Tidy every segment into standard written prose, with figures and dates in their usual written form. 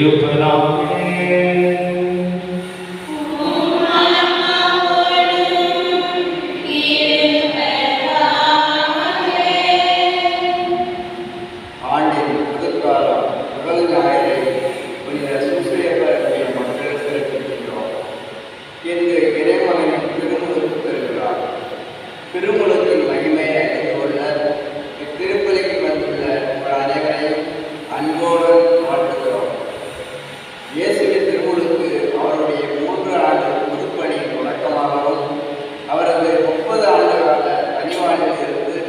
இருப்பதாக. திருமுழுக்கின் மகிமையை அறிந்து கொள்ள இத்திருப்பலிக்கு வந்துள்ள அனைவரையும் அன்போடு வாழ்த்துகிறோம். இயேசுவின் திருமுழுக்கு அவருடைய 3 ஆண்டு பொதுப்பணி தொடக்கமாகவும் அவரது 30 ஆண்டுகால பணிவாழ்விலிருந்து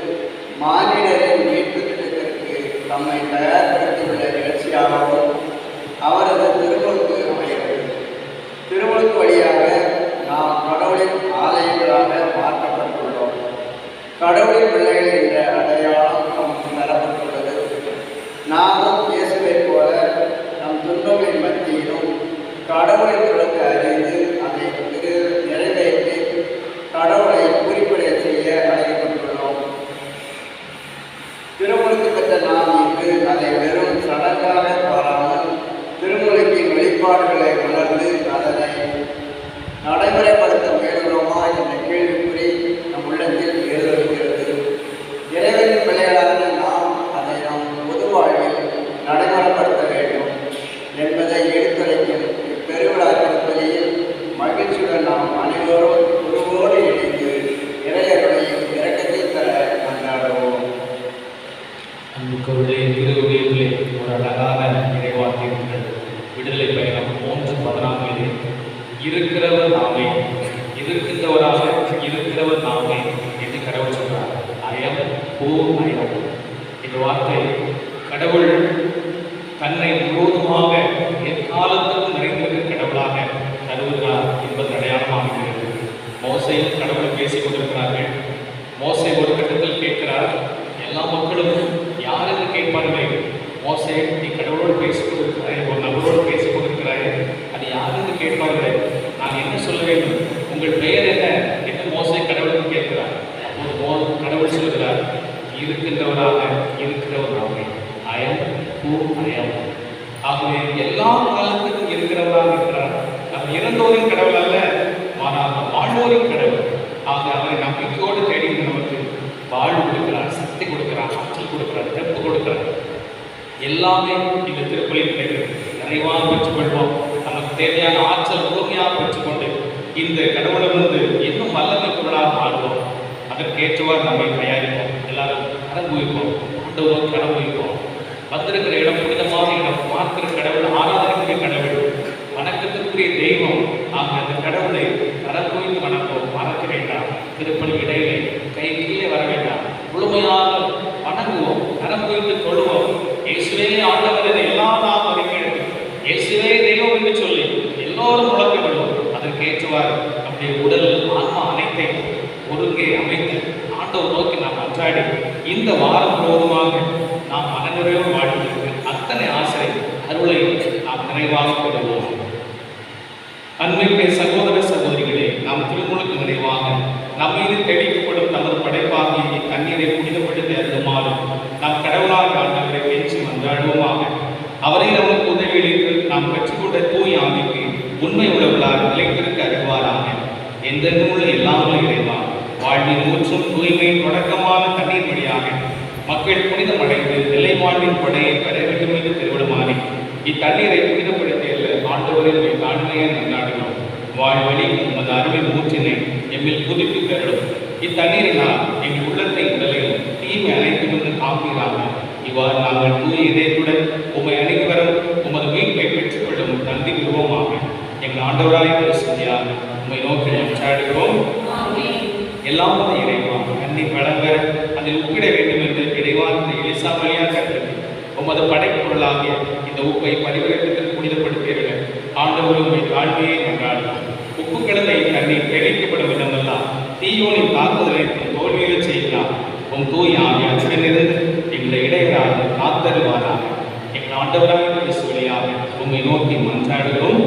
மானிடரின் மீட்பு திட்டத்திற்கு தம்மை தயார்படுத்தியுள்ள நிகழ்ச்சியாகவும் அவரது திருமுழுக்கு அமைகிறது. திருமுழுக்கு வழியாக நாம் கடவுளின் ஆலயங்களாக மாற்றப்பட்டுள்ளோம். கடவுளின் பிள்ளைகள் என்ற அடையாளம் நமக்கு தரப்பட்டுள்ளது. நாமும் இயேசுவைப் போல நம் துன்பங்களின் மத்தியிலும் கடவுளின் குலத்தை அறிந்து அதை நிறைவேற்றி கடவுளை குறிப்பிட செய்ய அழைக்கப்பட்டுள்ளோம். திருமுழுக்கு பெற்ற நாம் இன்று அதை வெறும் சடங்காக பாராமல் திருமுழுக்கின் வெளிப்பாடுகளை உணர்ந்து அதனை நடைமுறைப்படுத்த முயல்கிறோமா என்ற கேள்விக்குறி நம் உள்ளத்தில் எழுதப்படுகிறது. இறைவனின் பிள்ளைகளாக நாம் அதை நம் பொது வாழ்வில் நடைமுறைப்படுத்த வேண்டும் என்பதை எடுத்துரைக்கும் இப்பெருவிழா திருப்பலியில் மகிழ்ச்சியுடன் நாம் அனைவரும் குருவோடு இணைந்து இறையருடையும் இரக்கத்தை தர கொண்டாடுவோம். அன்புக்குள்ளே திருவுடையிலே ஒரு அழகான இறைவார்த்தை இருக்கிறது. விடுதலை பயணம் 3:14 இருக்கிறவர் நாமே, இருக்கின்றவராக இருக்கிறவர் நாமே என்று கடவுள் சொல்றார். அயம் அயம் என்ற வார்த்தை கடவுள் தன்னை முழுவதுமாக எக்காலத்துக்கும் நிறைந்திருக்கிற கடவுளாக கருதுகிறார் என்பது அடையாளமாகிறது. மோசையும் கடவுளை பேசிக் கொண்டிருக்கிறார்கள். மோசை ஒரு கட்டத்தில் கேட்கிறார், எல்லா மக்களும் யார் என்று கேட்பார்கள். மோசை, நீ கடவுளோடு பேசிக் கொண்டிருக்கிறாய், ஒரு நபரோடு பேசிக் கொண்டிருக்கிறாய், அது யார் என்று கேட்பார்கள். நான் என்ன சொல்ல வேண்டும், உங்கள் பெயர் என்ன என்று மோசை கடவுளுக்கு கேட்கிறார். அப்போது கடவுள் சொல்கிறார், இருக்கின்றவராக இருக்கிறவராக அயம் அயம். ஆகவே எல்லா காலத்துக்கும் இருக்கிறவராக இருக்கிறார். நம் இறந்தோரின் கடவுள் அல்ல, மாறாக வாழ்வோரின் கடவுள். ஆக அவரை நம்பிக்கையோடு தேடி நமக்கு வாழ்வு கொடுக்கிறார், சக்தி கொடுக்கிறார், ஆற்றல் கொடுக்கிறார், தெப்பு கொடுக்கிறார். எல்லாமே இந்த திருப்பலியில் கிடைக்கிறது. நிறைவாக பெற்றுக்கொள்வோம். நமக்கு தேவையான ஆற்றல் முழுமையாக பெற்றுக்கொண்டு இந்த கடவுளிலிருந்து இன்னும் வல்லமை பொருளாக வாழ்வோம். அதற்கேற்றவாறு நம்மை தயாரிப்போம். எல்லாரும் கடவுளிப்போம், ஆண்டவரோடு கடவுளிப்போம். வந்திருக்கிற இடம் புனிதமான இடம், பார்க்கிற கடவுள், ஆராதனைக்குரிய கடவுள், வணக்கத்திற்குரிய தெய்வம். ஆக அந்த கடவுளை கரம் குவித்து வணக்கம், மறக்க வேண்டாம். திருப்பலி இடையிலே கை கீழே வர வேண்டாம், முழுமையாக வணங்குவோம், கரம் குவித்து தொழுவோம். இயேசுவே ஆண்டவர் எல்லாம் நாம் அறிக்கையிடுவோம், இயேசுவே தெய்வம் என்று சொல்லி எல்லோரும் முழக்க விடுவோம். அதற்கேற்றவாறு நம்முடைய உடல் ஆன்மா அனைத்தையும் ஒருங்கே அமைத்து ஆண்டவர் நோக்கி நாம் அன்றாடி இந்த வாரம் முழுவதுமாக நாம் மனநிறைவோடு வாழ்வதற்கு அத்தனை ஆசை அருளை நாம் நிறைவாக பெறுவோம். அன்பிற்குரிய சகோதர சகோதரிகளே, நாம் திருமுழுக்கு நிறைவாக நம்மீது தெளிக்கப்படும் நமது படைப்பாகிய தண்ணீரை புனிதப்படுத்தி அருளுமாறு நாம் கடவுளாக ஆண்டவரை பேச்சு மன்றாடுவோமாக. அவரை நமக்கு உதவியளித்து நாம் பெற்றுக்கொண்ட தூய் ஆவிக்கு உண்மை உழவலாக நிலைத்திருக்க அறிவாராக. எந்தெங்கும் உள்ள எல்லாமே இறைவா, வாழ்வின் ஊற்றும் தூய்மையின் தொடக்கமான தண்ணீர் வழியாக மக்கள் புனிதம் அடைந்து நிலை வாழ்வின் படையை பெற வேண்டும் என்று திருவிழமாறி இத்தண்ணீரை புனிதப்படுத்திய ஆண்டவரின் தாழ்மையை நன்னாடுகிறோம். வாழ்வழி உமது அருளின் ஊற்றினை எம்மில் புதுப்பி பெறலும். இத்தண்ணீரினால் எங்கள் உள்ளத்தை உடலையும் தீமை அனைத்துமென்று காப்பீராக. இவ்வாறு நாங்கள் தூய இதயத்துடன் உம்மை அனைவரும் உமது மீட்பை பெற்றுக் கொள்ளும் தந்தி விருவமாக எங்கள் ஆண்டவராய் கிறிஸ்துவியாக உம்மை நோக்கி அன்றாடுகிறோம். எல்லாம் இறைவா, கண்ணி வழங்க அதில் உப்பிட வேண்டும் என்று இறைவான் இந்த எலிசா வழியாக கற்றது உமது படைப்பொருளாகிய இந்த உப்பை பரிவர்த்தத்தில் புனிதப்படுத்தீர்கள். ஆண்டவரும் வாழ்க்கையை நன்றாடுவோம். உப்பு கலந்த தண்ணீர் தெளிக்கப்படும் விதமெல்லாம் தீயோனின் தாக்குதலை தோல்வியல் செய்கிறார். உம் தூய் ஆவியார் உடனிருந்து எங்களை இடையராக காத்தருவாராக. எங்கள் ஆண்டவராக இயேசு வழியாக உம்மை நோக்கி மன்றாடுகிறோம்.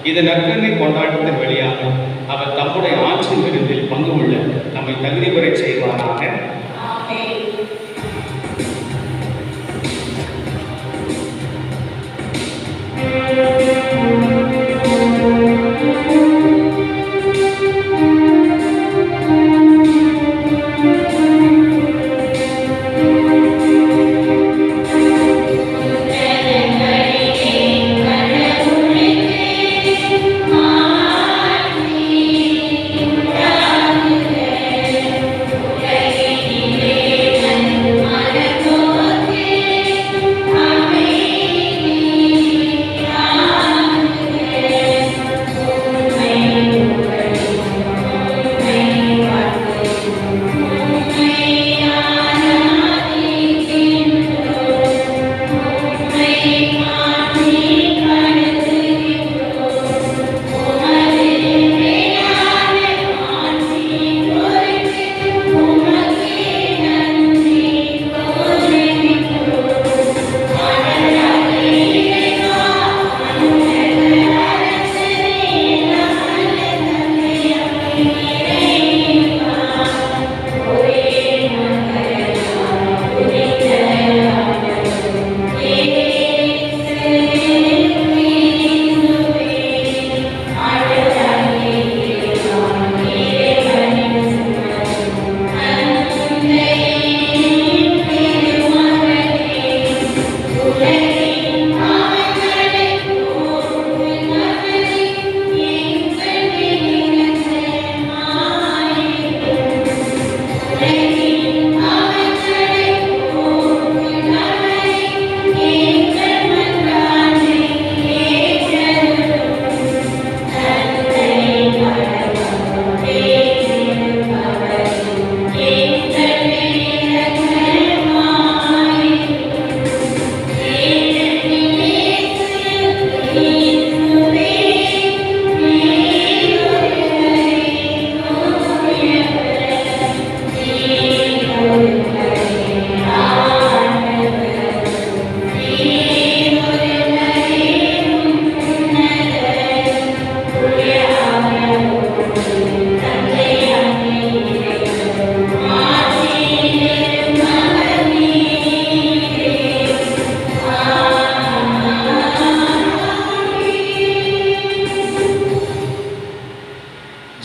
இது நற்கருணை கொண்டாட்டத்தின் வழியாக அவர் தம்முடைய ஆட்சி விருந்தில் பங்கு கொள்ள நம்மை தகுதி பெற செய்வாராக.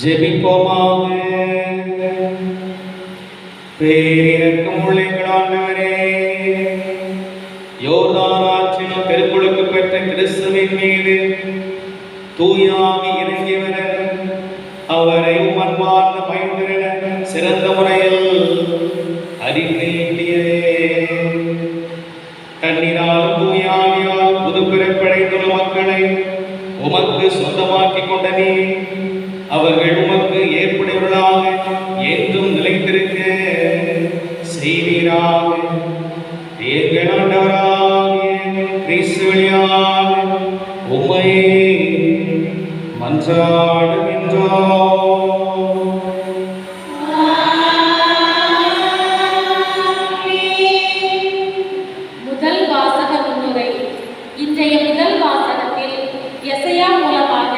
ஜெபிப்போமாக. பேரிரக்கமுள்ள எங்கள் ஆண்டவரே, யோர்தான் ஆற்றில் பெரும்பொழுக்கு பெற்ற கிறிஸ்துவின் மீது தூயாவி இறங்கி வர அவரை அன்பார்ந்த மைந்தரென சிறந்த முறையில் அறிக்கையிட்டீரே. தண்ணீராலும் தூயாவியால் புது பிறப்படைந்துள்ள மக்களை உமக்கு சொந்தமாக்கிக் கொண்ட நீ அவர்கள் உமக்கு ஏற்புடையவர்களாக என்றும் நிலைத்திருக்க செய்வீராக. எங்கள் ஆண்டவராகிய கிறிஸ்து வழியாக உம்மை மன்றாடுகின்றோம். முதல் வாசக முன்னுரை. இன்றைய முதல் வாசகத்தில் எசையா மூலமாக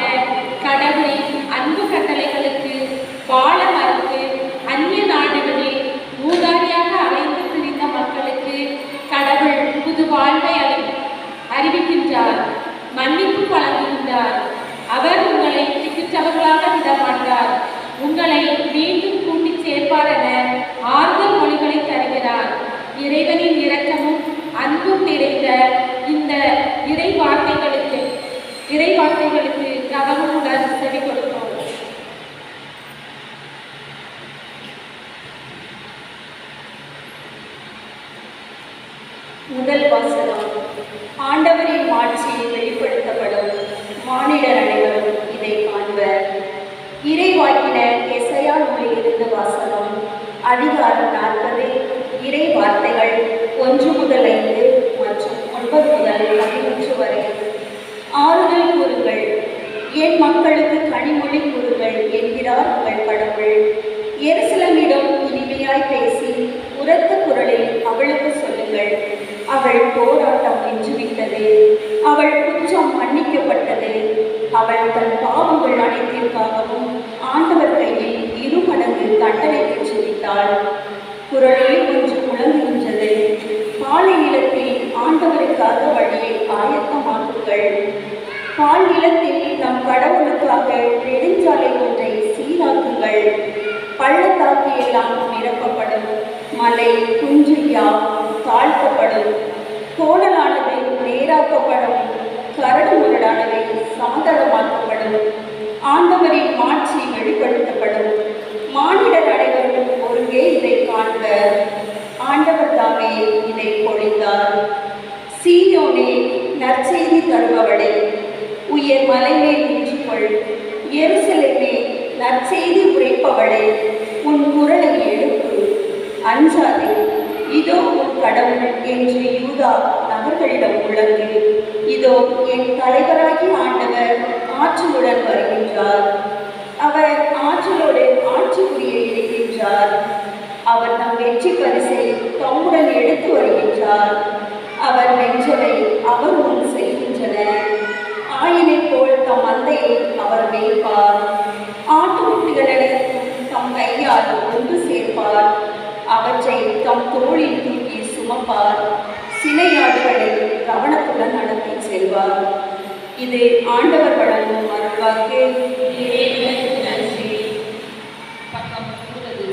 கடவுளின் அன்பு கட்டளைகளுக்கு வாழ மறுத்து அந்நிய நாடுகளில் ஊதாரியாக அலைந்து திரிந்த மக்களுக்கு கடவுள் புது வாழ்வை அறிவிக்கின்றார், மன்னிப்பு வழங்குகின்றார். அவர் உங்களை திக்குற்றவர்களாக விடமாட்டார், உங்களை மீண்டும் கூட்டிச் சேர்ப்பார் என ஆறுதல் மொழிகளை தருகிறார். இறைவனின் இரக்கமும் அன்பும் நிறைந்த இந்த இறை வார்த்தைகளுக்கு கடவுளுடன் செவி கொடுப்போம். முதல் வாசகம். ஆண்டவரின் மாட்சியை வெளிப்படுத்தப்படும், மானிடர் அனைவரும் இதை காண்பர். இறைவாக்கினர் எசையா நூலிலிருந்து வாசகம். அதிகாரம் 40, இறை வார்த்தைகள் 1 முதல் 5 மற்றும் 9 முதல் 11 வரை. ஆறுதல் கூறுங்கள், என் மக்களுக்கு கனிமொழி கூறுங்கள் என்கிறார் உங்கள் கடவுள். எருசலேமிடம் இனிமையாய் பேசி உரத்த குரலில் அவளுக்கு சொல்லுங்கள், கொள்ளுங்கள். அவள் போராட்டம் வென்றுவிட்டது. அவள் குற்றம் மன்னிக்கப்பட்டது. அவள் தன் பாவங்கள் அனைத்திற்காகவும் ஆண்டவர் கையில் 2 மடங்கு தண்டனை பெற்றுவிட்டாள். குரலே ஒன்று முழங்குகின்றது. பாலை நிலத்தில் ஆண்டவருக்காக வழியை ஆயத்தமாக்குங்கள். பால் நிலத்தில் நம் கடவுளுக்காக நெடுஞ்சாலை ஒன்றை சீராக்குங்கள். பள்ளத்தாக்கு எல்லாம் நிரப்பப்படும். மலை குன்று யாவும் தாழ்த்தப்படும். கோணலானது நேராக்கப்படும். கரடு முரடானவை சமதளமாக்கப்படும். ஆண்டவரின் மாட்சி வெளிப்படுத்தப்படும். மானிடர் அனைவரும் ஒருங்கே இதை காண்பர். ஆண்டவர் தாமே இதை பொழிந்தார். சீயோனே, நற்செய்தி தருபவளே, உயர் மலை மேல் நின்று கொள். எருசலேமே, நற்செய்தி உரைப்பவளே, உன் குரலை எழுப்பு. அஞ்சாதே, இதோ உன் கடவுள் என்று யூதா நகர்களிடம் முழங்கு. இதோ என் தலைவராகி ஆண்டவர் ஆற்றலுடன் வருகின்றார். அவர் ஆற்றலோடு ஆட்சி புரிய இருக்கின்றார். அவர் நம் வெற்றி பரிசை தம்முடன் எடுத்து வருகின்றார். அவர் வென்றவை அவர் முன் செய்கின்றன. ஆயனை போல் தம் மந்தையை அவர் மேய்ப்பார். ஆட்டுக்குட்டிகளை தம் கையால் ஒன்று சேர்ப்பார். அவற்றை தம் தோளில் தூக்கி சுமப்பார். சினையாடுகளை கவனத்துடன் நடத்தி செல்வார். இது ஆண்டவர் வழங்கும் அருள்வாக்கு. நன்றி. பக்கம் 30.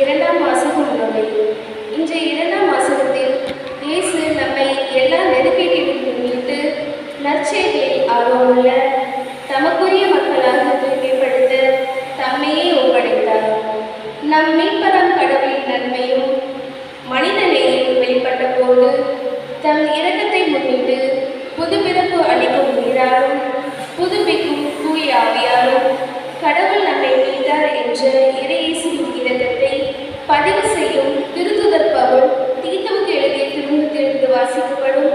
இரண்டாம் வாசகம் உள்ளது. இன்றைய இரண்டாம் வாசகத்தில் இயேசு நம்மை எல்லா நெருக்கடிகளிலும் மீட்டு நற்செய்தியில் ஆர்வமுள்ள தமக்குரிய மக்களாக தூய்மைப்படுத்த தம்மையே ஒப்படைத்தார். நம் மீட்பராம் கடவுளின் நன்மையும் மனிதநேயம் வெளிப்பட்ட போது தம் இரக்கத்தை முன்னிட்டு புதுப்பிறப்பு அளிக்கும் நீராலும் புதுப்பிக்கும் தூய ஆவியாலும் கடவுள் நம்மை மீட்டார் என்ற இறையேசுவின் இரக்கத்தை பதிவு செய்யும் திருத்துதர் பவுல் தீத்துவுக்கு எழுதிய திருமுகத்திலிருந்து வாசிக்கப்படும்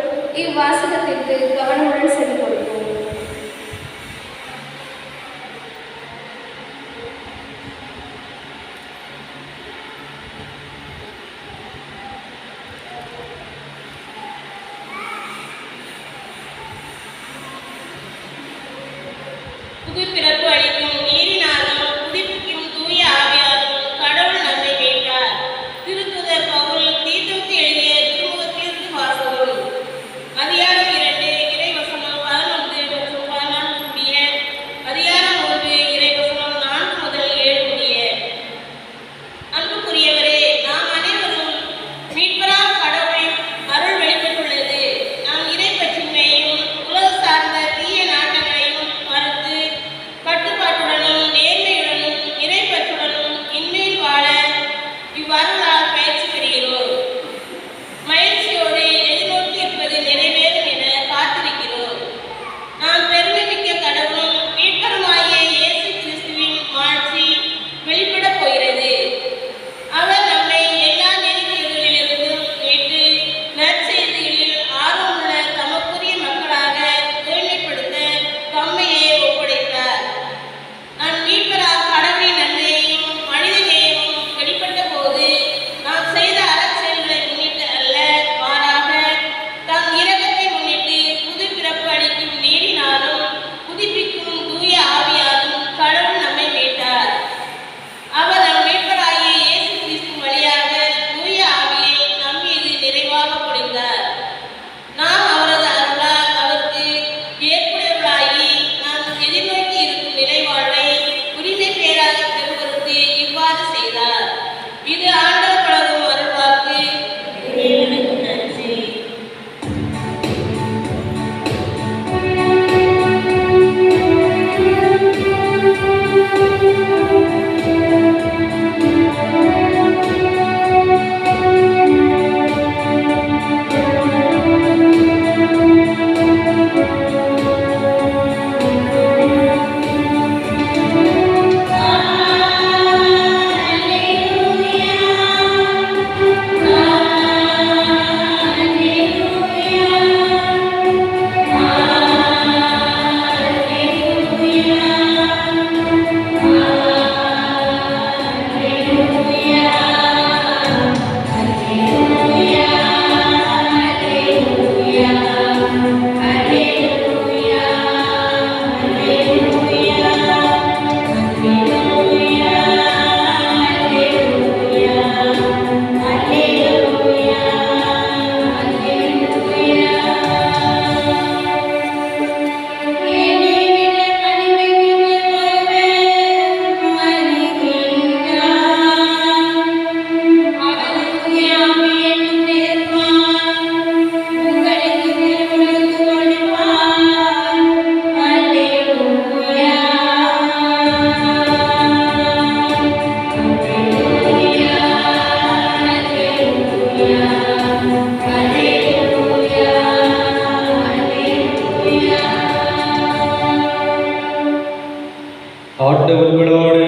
உங்களோடு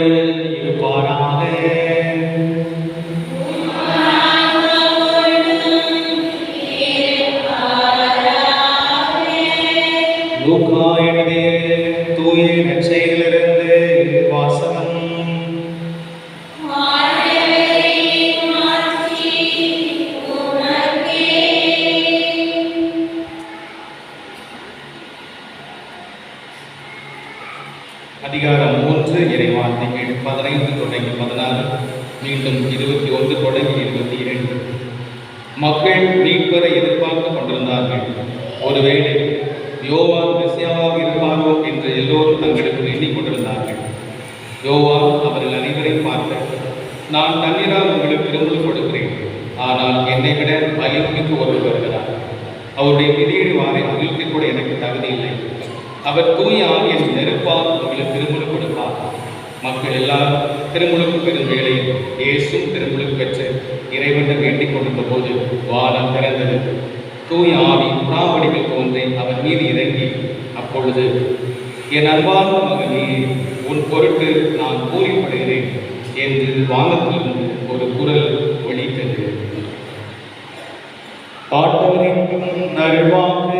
இருப்பாராக. லூக்கா எழுதிய தூய நற்செய்தியிலிருந்து வாசகம். அதிகாரம் 3 இறைவார்த்தைகள் 15 தொடங்கி 16, மீண்டும் 21 தொடங்கி 22. மக்கள் மீட்பரை எதிர்பார்த்து கொண்டிருந்தார்கள். ஒருவேளை யோவான் மெசியாவாக இருப்பாரோ என்று எல்லோரும் தங்களுக்கு எண்ணிக்கொண்டிருந்தார்கள். யோவான் அவர்கள் அனைவரையும் பார்த்து, நான் தண்ணீரால் உங்களுக்கு திருமுழுக்கு கொடுக்கிறேன், ஆனால் என்னை விட வலிமைக்கு ஒருவர் வருகிறார். அவருடைய மிதியடி வாரை அவிழ்க்க கூட எனக்கு தகுதி இல்லை. அவர் தூய ஆவியின் நெருப்பால் உங்களுக்கு திருமுழுக்கு கொடுப்பார். மக்கள் எல்லாரும் திருமுழுக்கு பெறும் வேளையில் இயேசுவும் திருமுழுக்கு பெற்று இறைவனிடம் வேண்டிக் கொண்டிருந்த போது வானம் திறந்தது. தூய ஆவி புறாவடிவில் தோன்றி அவர் மீது இறங்கி, அப்பொழுது, என் அன்பான மகனே, உன் பொருட்டு நான் பூரிப்படுகிறேன் என்று வானத்திலிருந்து ஒரு குரல் ஒலித்தது. ஆண்டவரின் அருள்வாக்கு.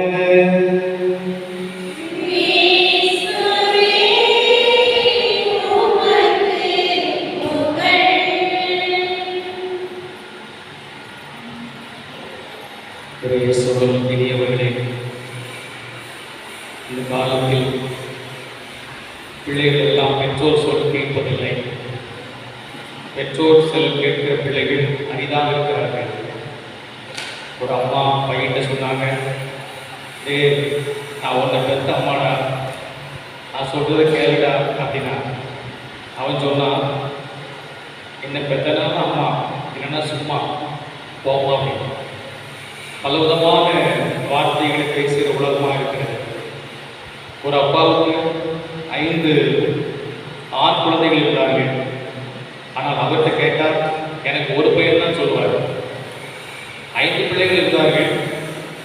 இனியவர்களே, இந்த காலத்தில் பிள்ளைகள் எல்லாம் பெற்றோர் சொல் கேட்பதில்லை. பெற்றோர் சொல் கேட்கிற பிள்ளைகள் அரிதாக இருக்கிறார்கள். ஒரு அம்மா பையன்கிட்ட சொன்னாங்க, நான் உன்னை பெற்ற அம்மாடா, நான் சொல்றதை கேளுடா அப்படின்னா. அவன் சொன்னான், என்னை பெற்றனால அம்மா, இல்லைன்னா சும்மா போமா அப்படின்னு. பலவிதமான வார்த்தைகளை பேசுகிற உலகமாக இருக்கிறது. ஒரு அப்பாவுக்கு 5 ஆண் குழந்தைகள் இருந்தார்கள். ஆனால் அவர்கிட்ட கேட்டால் எனக்கு ஒரு பையன் தான் சொல்லுவார். 5 பிள்ளைகள் இருந்தார்கள்.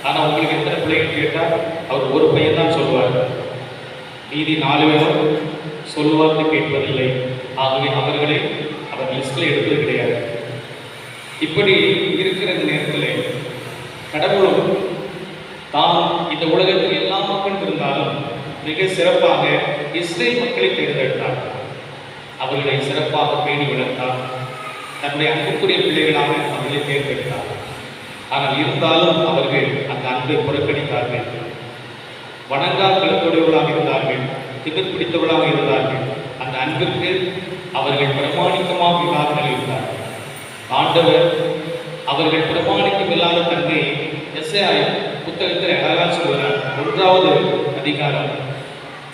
ஆனால் உங்களுக்கு எத்தனை பிள்ளைகள் கேட்டால் அவர் ஒரு பையன் தான் சொல்லுவார். மீதி 4 பேரும் சொல்லுவார்னு கேட்பதில்லை. ஆகவே அவர்களை அவர் லிஸ்டில் எடுப்பது கிடையாது. இப்படி இருக்கிற நேரத்தில் கடவுளும் தான் இந்த உலகத்தில் எல்லா மக்களும் இருந்தாலும் மிக சிறப்பாக இஸ்ரேல் மக்களை தேர்ந்தெடுத்தார். அவர்களை சிறப்பாக பேணி வளர்த்தார். தன்னுடைய அன்புக்குரிய பிள்ளைகளாக அவர்களை தேர்ந்தெடுத்தார். ஆனால் இருந்தாலும் அவர்கள் அந்த அன்பை புறக்கணித்தார்கள். வணங்கா கழுத்துடையவர்களாக இருந்தார்கள். திமிர் பிடித்தவர்களாக இருந்தார்கள். அந்த அன்பிற்கு அவர்கள் பிரமாணிக்கமாக இல்லாத இருந்தார்கள். ஆண்டவர் அவர்கள் பிரமாணிக்கம் இல்லாத தன்மை எஸ்ஐ புத்தகத்தில் அழகாக சொல்கிறார். 1வது அதிகாரம்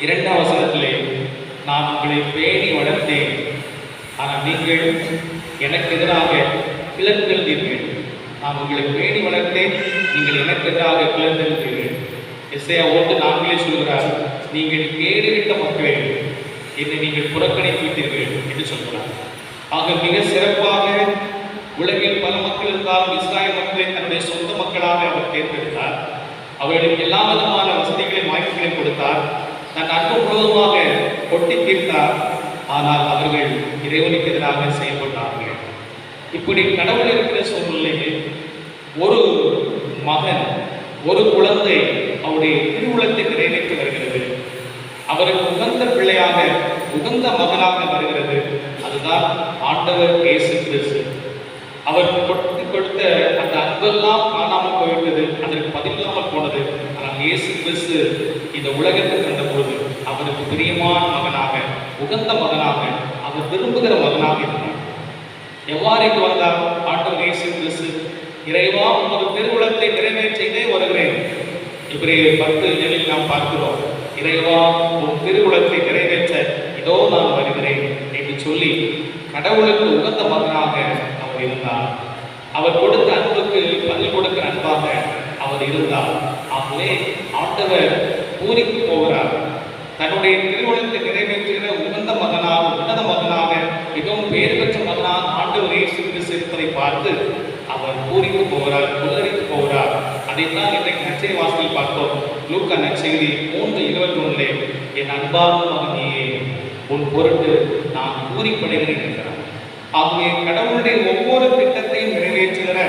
2ஆம் வசனத்திலே, நான் உங்களை பேணி வளர்த்தேன், ஆனால் நீங்கள் எனக்கு எதிராக கிளர்ந்தெழுந்தீர்கள். நான் உங்களை பேணி வளர்த்தேன், நீங்கள் எனக்கு எதிராக கிளர்ந்தெழுந்தீர்கள். எஸ்ஐயா 1:4 சொல்கிறார், நீங்கள் கேடுவிட்ட மக்களே, என்னை நீங்கள் புறக்கணித்து விட்டீர்கள் என்று சொல்கிறார். ஆக மிக சிறப்பாக உலகில் பல மக்கள் இருந்தாலும் இஸ்ராயல் மக்களை தன்னுடைய சொந்த மக்களாக அவர் தேர்ந்தெடுத்தார். அவர்களுக்கு எல்லா விதமான வசதிகளையும் வாய்ப்புகளையும் கொடுத்தார். தன் அன்பு முழுவதுமாக கொட்டி தீர்த்தார். ஆனால் அவர்கள் இறைவனுக்கு எதிராக செயல்பட்டார்கள். இப்படி கடவுள் இருக்கிற சூழ்நிலையில் ஒரு மகன், ஒரு குழந்தை அவருடைய திருவுளத்தை நிறைவேற்றி வருகிறது. அவருக்கு உகந்த பிள்ளையாக, உகந்த மகனாக வருகிறது. அதுதான் ஆண்டவர் இயேசு கிறிஸ்து. அவர் கொடுத்த அந்த அன்பெல்லாம் காணாமல் போய்விட்டது, அதற்கு பதிலாமல் போனது. ஆனால் இயேசு கிறிஸ்து இந்த உலகத்துக்கு வந்த பொழுது அவருக்கு பிரியமான மகனாக, உகந்த மகனாக, அவர் விரும்புகிற மகனாக இருந்தார். எவ்வாறு இங்கு வந்தார் ஆண்டவர் இயேசு கிறிஸ்து? இறைவா, உமது திருவுளத்தை நிறைவேற்றினே வருகிறேன். இப்ரேயர் 10:7 நாம் பார்க்கிறோம். இறைவா, உன் திருவுளத்தை நிறைவேற்ற இதோ நான் வருகிறேன் என்று சொல்லி கடவுளுக்கு உகந்த மகனாக அவர் இருந்தார். அவர் கொடுத்த அன்புக்கு பதில் கொடுக்கிற அன்பாக அவர் இருந்தார். ஆகவே ஆண்டவர் பூரிக்கு போகிறார். தன்னுடைய திருவுளத்தை நிறைவேற்றுகிற உகந்த மகனாக, உன்னத மகனாக, மிகவும் பெயர் பெற்ற மகனாக ஆண்டவர் இயேசு கிறிஸ்து இருப்பதை பார்த்து அவர் பூரிக்கு போகிறார், புல்லரித்து போகிறார். அதைத்தான் இன்றைக்கு நற்செய்தி வாசலில் பார்த்தோம். லூக்கா நற்செய்தி 3:21, என் அன்பான மகனே, உன் பொருட்டு நான் பூரிப்படைகிறேன் என்கிறார். ஆகவே கடவுளுடைய ஒவ்வொரு திட்டத்தையும் நிறைவேற்றுகிற,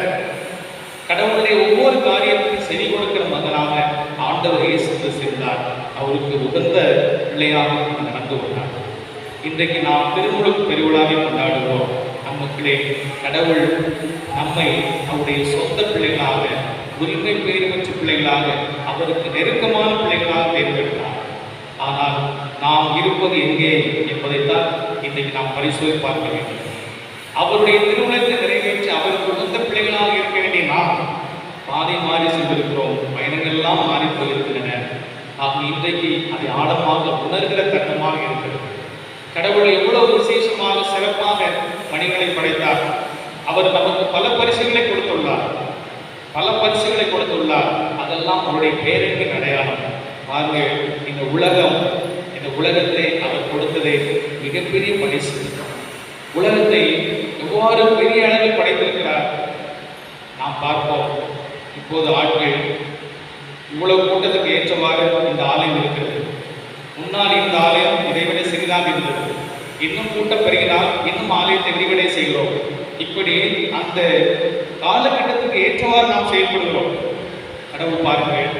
கடவுளுடைய ஒவ்வொரு காரியத்தையும் செவி கொடுக்கிற மகனாக ஆண்டவர் இயேசு கிறிஸ்து இருந்தார். அவருக்கு உகந்த பிள்ளையாக நடந்து கொண்டார். இன்றைக்கு நாம் திருமுழுக்கு பெருவிழாவை கொண்டாடுகிறோம். மக்களே, கடவுள் நம்மை அவருடைய சொந்த பிள்ளைகளாக, உரிமை பேறு பெற்ற பிள்ளைகளாக, அவருக்கு நெருக்கமான பிள்ளைகளாக தேர்ந்தெடுத்தார். ஆனால் நாம் இருப்பது எங்கே என்பதைத்தான் இன்றைக்கு நாம் பரிசோதி பார்க்க வேண்டும். அவருடைய திருமணத்தை நிறைவேற்றி அவருக்கு உகந்த பிள்ளைகளாக இருக்க வேண்டிய நாம் பாதை மாறி சென்றிருக்கிறோம். பயணங்கள்லாம் மாறி போயிருக்கின்றன. ஆக இன்றைக்கு அதை ஆழமாக உணர்கிற தருணமாக இருக்கிறது. கடவுள் எவ்வளவு விசேஷமாக சிறப்பாக மனிதனை படைத்தார். அவர் நமக்கு பல பரிசுகளை கொடுத்துள்ளார், பல பரிசுகளை கொடுத்துள்ளார். அதெல்லாம் அவருடைய பேருக்கு அடையாளம். பாருங்கள், இந்த உலகத்தை அவர் கொடுத்ததே மிகப்பெரிய பரிசு. உலகத்தை எவ்வாறு பெரிய அளவில் படைத்திருக்கிறார் நாம் பார்ப்போம். இப்போது ஆட்கள் இவ்வளவு கூட்டத்துக்கு ஏற்றவாறு இந்த ஆலயம் இருக்கிறது. முன்னால் இந்த ஆலயம் இதைவிட சிறிதாக இருந்தது. இன்னும் கூட்டம் பெருகினால் இன்னும் ஆலயத்தை விரிவடை செய்கிறோம். இப்படி அந்த காலகட்டத்துக்கு ஏற்றவாறு நாம் செயல்படுகிறோம். கடவுள் பாருங்கள்,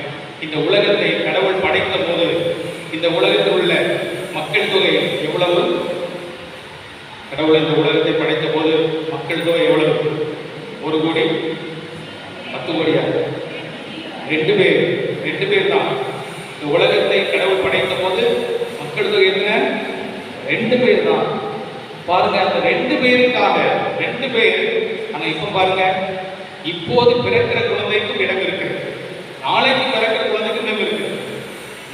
இந்த உலகத்தை கடவுள் படைத்த போது இந்த உலகத்தில் உள்ள மக்கள் தொகை எவ்வளவு? கடவுள் இந்த உலகத்தை படைத்த போது மக்கள் தொகை எவ்வளவு? 1 கோடி 10 கோடியா? 2 பேர் தான். இந்த உலகத்தை கடவுள் படைத்த போது மக்கள் தொகை என்ன? 2 பேர் தான். பாருங்க, அந்த 2 பேருக்காக 2 பேர். ஆனா இப்ப பாருங்க, இப்போது பிறக்கிற குழந்தைக்கும் இடம் இருக்கிறது, நாளைக்கு பிறக்கிற குழந்தைக்கும் இடம் இருக்கிறது.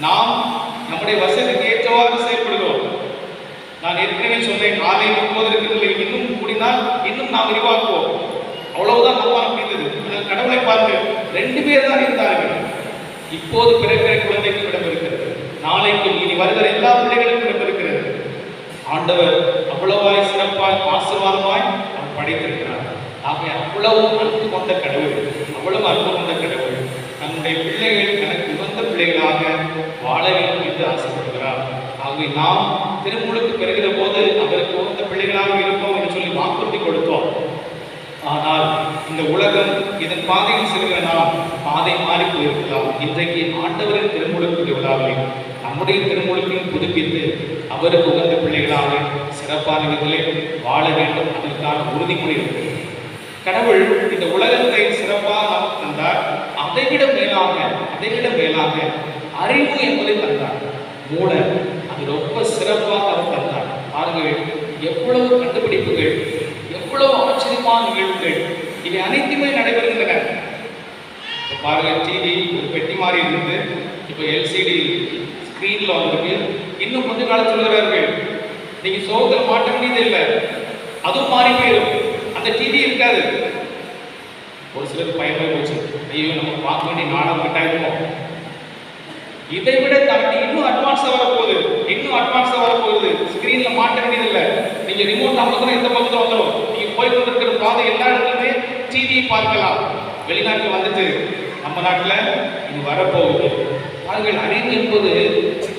நாம் நம்முடைய வசதிக்கு ஏற்றவாறு செயல்படுகிறோம். நான் ஏற்கனவே சொன்னேன், ஆலயம் இப்போது இருக்கிறது, இன்னும் கூடினால் இன்னும் நாம் விரிவாக்குவோம். அவ்வளவுதான் நம்மால் முடிந்தது. கடவுளை பார்த்து 2 பேர் தான் இருந்தார்கள். இப்போது பிறக்கிற குழந்தைக்கு இடம் இருக்கிறது, நாளைக்கு இனி வருகிற எல்லா பிள்ளைகளுக்கும் இடம் இருக்கிறது. ஆண்டவர் அவ்வளவாய் சிறப்பாய் ஆசீர்வாதமாய் அவர் படைத்திருக்கிறார். ஆகவே அவ்வளவு அன்பு கொண்ட கடவுள், அவ்வளவு அன்பு கொண்ட கடவுள் தன்னுடைய பிள்ளைகள் தனக்கு உகந்த பிள்ளைகளாக வாழ வேண்டும் என்று ஆசைப்படுகிறார். ஆகவே நாம் திருமுழுக்கு பெறுகிற போது அவருக்கு உகந்த பிள்ளைகளாக இருப்போம் என்று சொல்லி வாக்குறுதி கொடுத்தோம். ஆனால் இந்த உலகம் இதன் பாதையில் செல்கிற நாம் பாதை மாறி போயிருக்கலாம். இன்றைக்கு ஆண்டவரின் திருமுழுக்கு விழாவை நம்முடைய திருமுழுக்கையும் புதுப்பித்து அவருக்கு உகந்த பிள்ளைகளாக சிறப்பான விதத்திலே வாழ வேண்டும். அதற்கான உறுதிமொழி இருக்கிறது. கடவுள் இந்த உலகத்தை சிறப்பாக நமக்கு தந்தார். அதைவிட மேலாக அறிவு என்பதை தந்தார். மூளை, அது ரொம்ப சிறப்பாக அவர் தந்தார். பாருங்கள், எவ்வளவு கண்டுபிடிப்புகள், எவ்வளவு ஆச்சரியமான நிகழ்வுகள், இவை அனைத்துமே நடைபெறுகின்றன. பாருங்க, டிவி ஒரு பெட்டி மாறி இருந்து இப்போ எல்சிடி ஸ்கிரீன்ல வந்திருக்கு. இன்னும் கொஞ்ச காலம் சொல்கிறார்கள், நீங்க சோகத்தில் மாட்ட வேண்டியது இல்லை, அதுவும் மாறி போயிடும், அந்த டிவி இருக்காது. ஒரு சிலருக்கு பயமே போச்சு, ஐயோ நம்ம பார்க்க வேண்டிய நாடகம் கட்டாயிருமோ. இதை விட தாண்டி இன்னும் அட்வான்ஸா வரப்போகுது. ஸ்கிரீன்ல மாட்ட வேண்டியதில்லை, நீங்க ரிமோட் அமுக்கணும், இந்த பக்கத்துல வந்துடும். நீங்க போய் கொண்டிருக்கிற பாதை எல்லா இடத்துலயுமே டிவி பார்க்கலாம். வெளிநாட்டில் வந்துட்டு நம்ம நாட்டில் இது வரப்போகுது. பாருங்கள், அறிவு என்பது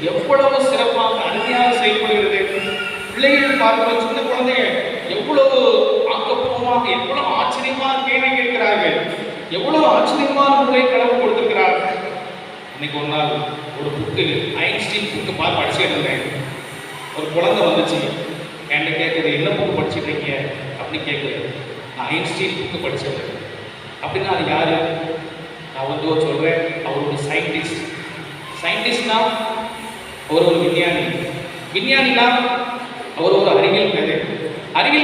எவ்வளவு சிறப்பாக அருமையாக செயல்படுகிறது. பிள்ளைகள் பார்க்கிற சின்ன குழந்தைங்க எவ்வளவு ஆக்கப்பூர்வமாக, எவ்வளவு ஆச்சரியமான கேள்வி கேட்கிறார்கள், எவ்வளவு ஆச்சரியமான முறை கடவுள் கொடுத்திருக்கிறார். இன்னைக்கு ஒரு நாள் ஒரு புக்கு, ஐன்ஸ்டீன் புக்கு பார்த்து படிச்சுட்டு இருந்தேன். ஒரு குழந்தை வந்துச்சு, என்கிட்ட கேட்குது, என்ன புக்கு படிச்சுட்டு இருக்கீங்க அப்படின்னு கேட்குது. நான் ஐன்ஸ்டீன் புக்கு படிச்சேன். அப்படின்னா அது யாரு? நான் வந்து சொல்றேன், அவர் ஒரு சயின்டிஸ்ட்னா அவர் ஒரு விஞ்ஞானினா அவர் ஒரு அறிவியல்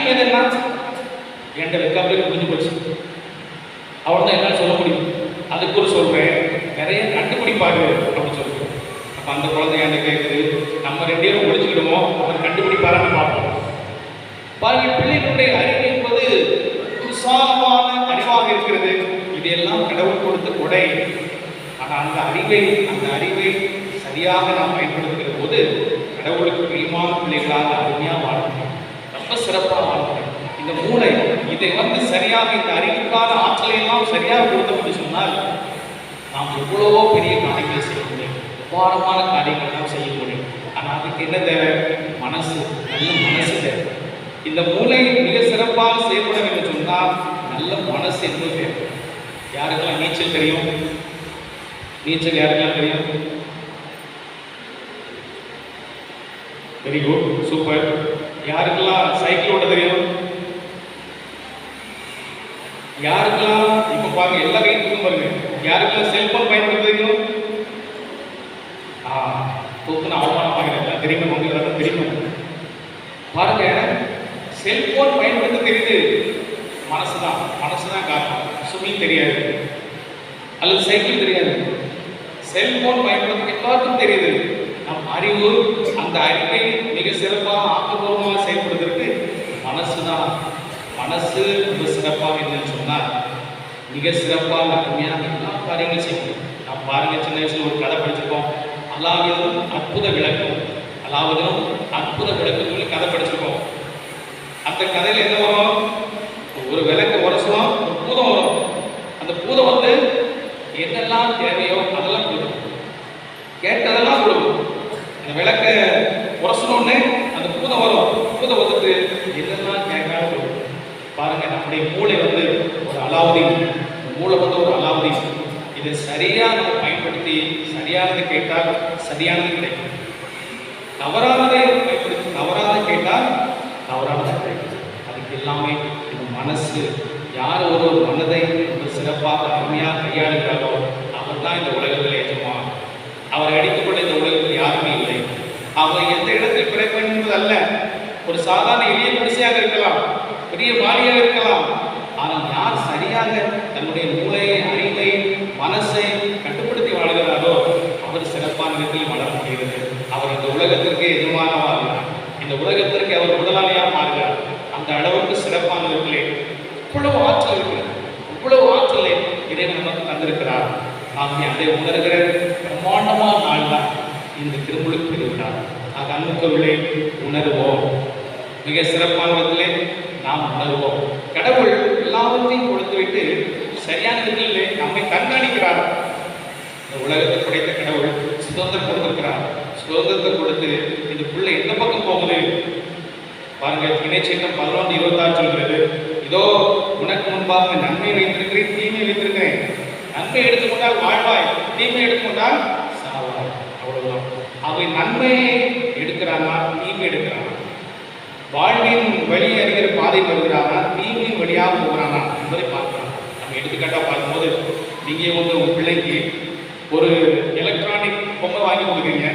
மேதன்னா என்கிட்ட வெக்காபுலரி முடிஞ்சு போச்சு. அவள் தான் என்னால் சொல்ல முடியும். அதுக்கு ஒரு சொல்றேன், நிறைய கண்டுபிடிப்பாரு அப்படின்னு சொல்றேன். அப்போ அந்த குழந்தை என்கிட்ட கேட்குது, நம்ம 2 பேரும் முடிச்சுக்கிடுவோம், அவர் கண்டுபிடிப்பாரான்னு பார்ப்போம். பாருங்க, பிள்ளைகளுடைய அறிவு என்பது விசாலமான அறிவாக இருக்கிறது. இதையெல்லாம் கடவுள் கொடுத்த கொடை. ஆனால் அந்த அறிவை சரியாக நாம் பயன்படுத்துகிற போது கடவுளுக்கு பிரியமான பிள்ளைகளாக அருமையாக வாழணும், ரொம்ப சிறப்பாக வாழணும். இந்த மூளை இதை சரியாக, இந்த அறிவுக்கான ஆற்றலை எல்லாம் சரியாக கொடுத்தோம் என்று சொன்னால் நாம் எவ்வளவோ பெரிய காரியங்களை செய்ய முடியும், அபாரமான காரியங்கள் எல்லாம் செய்ய முடியும். ஆனால் அதுக்கு என்ன தேவை? மனசு, நல்ல மனசு தேவை. இந்த மூளை மிக சிறப்பாக செயல்பட வேண்டும் சொன்னால் நல்ல மனசு என்பது தேவை. யாருக்கெல்லாம் நீச்சல் தெரியும்? நீச்சல் யாருக்கெல்லாம் தெரியும்? Very good, super. யாருக்கெல்லாம் சைக்கிள் ஓட்ட தெரியும்? யாருக்கெல்லாம் இப்ப பாருங்க எல்லா கைக்கும் பாருங்க, யாருக்கெல்லாம் செல்போன் பயன்படுத்த தெரியும்? தூக்குன அவமானமாக எல்லாம் தெரியுமா? உங்களுக்கு தெரியுமா? பாருங்க, செல்போன் பயன்படுத்த தெரியுது, மனசுதான் காரணம். ஸ்விம்மிங் தெரியாது அல்லது சைக்கிள் தெரியாது. செல்போன் பயன்படுத்த எல்லாருக்கும் தெரியுது. நம் அறிவு, அந்த அறிவை மிக சிறப்பாக ஆக்கப்பூர்வமாக செயல்படுவதற்கு மனசுதான். மனசு மிக சிறப்பாக என்னன்னு சொன்னால் மிக சிறப்பாக அருமையான எல்லா காரியங்களும் செய்யணும். நாம் பாருங்க, சின்ன வயசுல ஒரு கதை படிச்சிருக்கோம், அலாவுதீன் அற்புத விளக்கம். அலாவுதீன் அற்புத விளக்கம் சொல்லி கதை படிச்சிருக்கோம். அந்த கதையில என்ன வரும்? ஒரு விளக்க உரசுவோம், ஒரு பூதம் வரும். அந்த பூதம் வந்து என்னெல்லாம் தேவையோ அதெல்லாம் கொடுக்கும், கேட்டதெல்லாம் கொடுக்கும். அந்த விளக்க உரசணும்னு அந்த பூதம் வரும். பூதம் வந்துட்டு என்னெல்லாம் கேட்காம கொடுக்கும். பாருங்க, நம்முடைய மூளை வந்து ஒரு அலாவுதீன், மூளை வந்து ஒரு அலாவுதீன். இதை சரியா நம்ம பயன்படுத்தி சரியானது கேட்டால் சரியானது கிடைக்கும். தவறானதை பயன்படுத்தி தவறானதை கேட்டால் தவறானது கிடைக்கும். அதுக்கு எல்லாமே இந்த மனசு. யார் ஒரு மனதை ரொம்ப சிறப்பாக அருமையாக கையாளுகிறாரோ அவர் தான் இந்த உலகத்தில் எஜமான். அவரை அடித்துக்கொள்ள இந்த உலகத்தில் யாருமே இல்லை. அவர் எந்த இடத்தில் பிறப்பது என்பது அல்ல. ஒரு சாதாரண எளிய குடிசையாக இருக்கலாம், பெரிய மாளிகையாக இருக்கலாம். ஆனால் யார் சரியாக தன்னுடைய மூளையை, அறிவை, மனசை கட்டுப்படுத்தி வாழ்கிறாரோ அவர் சிறப்பான விதத்தில் வளர முடிகிறது. அவர் இந்த உலகத்திற்கு எஜமானமாக, இந்த உலகத்திற்கு அவர் முதலாளியாக மாறுகிறார். அந்த அளவுக்கு சிறப்பான விதத்திலே இவ்வளவு ஆற்றல் இருக்கிறது. இவ்வளவு ஆற்றலை இறைவன் நமக்கு தந்திருக்கிறார். ஆகவே அதை உணர்கிற பிரம்மாண்டமான நாள் தான் இந்த திருமுழுக்கு பெறுகிறார். அது அன்புக்குள்ளே உணர்வோம், மிக சிறப்பான விதத்திலே நாம் உணர்வோம். கடவுள் எல்லாவற்றையும் கொடுத்துவிட்டு சரியான விதத்தில் நம்மை கண்காணிக்கிறார். இந்த உலகத்தை படைத்த கடவுள் சுதந்திரம் கொடுத்திருக்கிறார். சுதந்திரத்தை கொடுத்து இந்த பிள்ளை எந்த பக்கம் போகுது பாருங்க. இணைச்சேட்டம் 11:26 சொல்கிறது, இதோ உனக்கு முன்பாக நன்மை வைத்திருக்கிறேன், தீமை வைத்திருக்கிறேன். நன்மை எடுத்துக்கொண்டால் வாழ்வாய், தீமை எடுத்துக்கொண்டால் சாவாய். அவ்வளவுதான். அவை நன்மையை எடுக்கிறானா, தீமை எடுக்கிறானா, வாழ்வின் வழி அறிகிற பாதை வருகிறானா, தீமையின் வழியாக போகிறானா என்பதை பார்க்கலாம். நம்ம எடுத்துக்காட்டா பார்க்கும்போது, நீங்க வந்து உங்க பிள்ளைக்கு ஒரு எலக்ட்ரானிக் பொம்மை வாங்கி கொடுக்குறீங்க.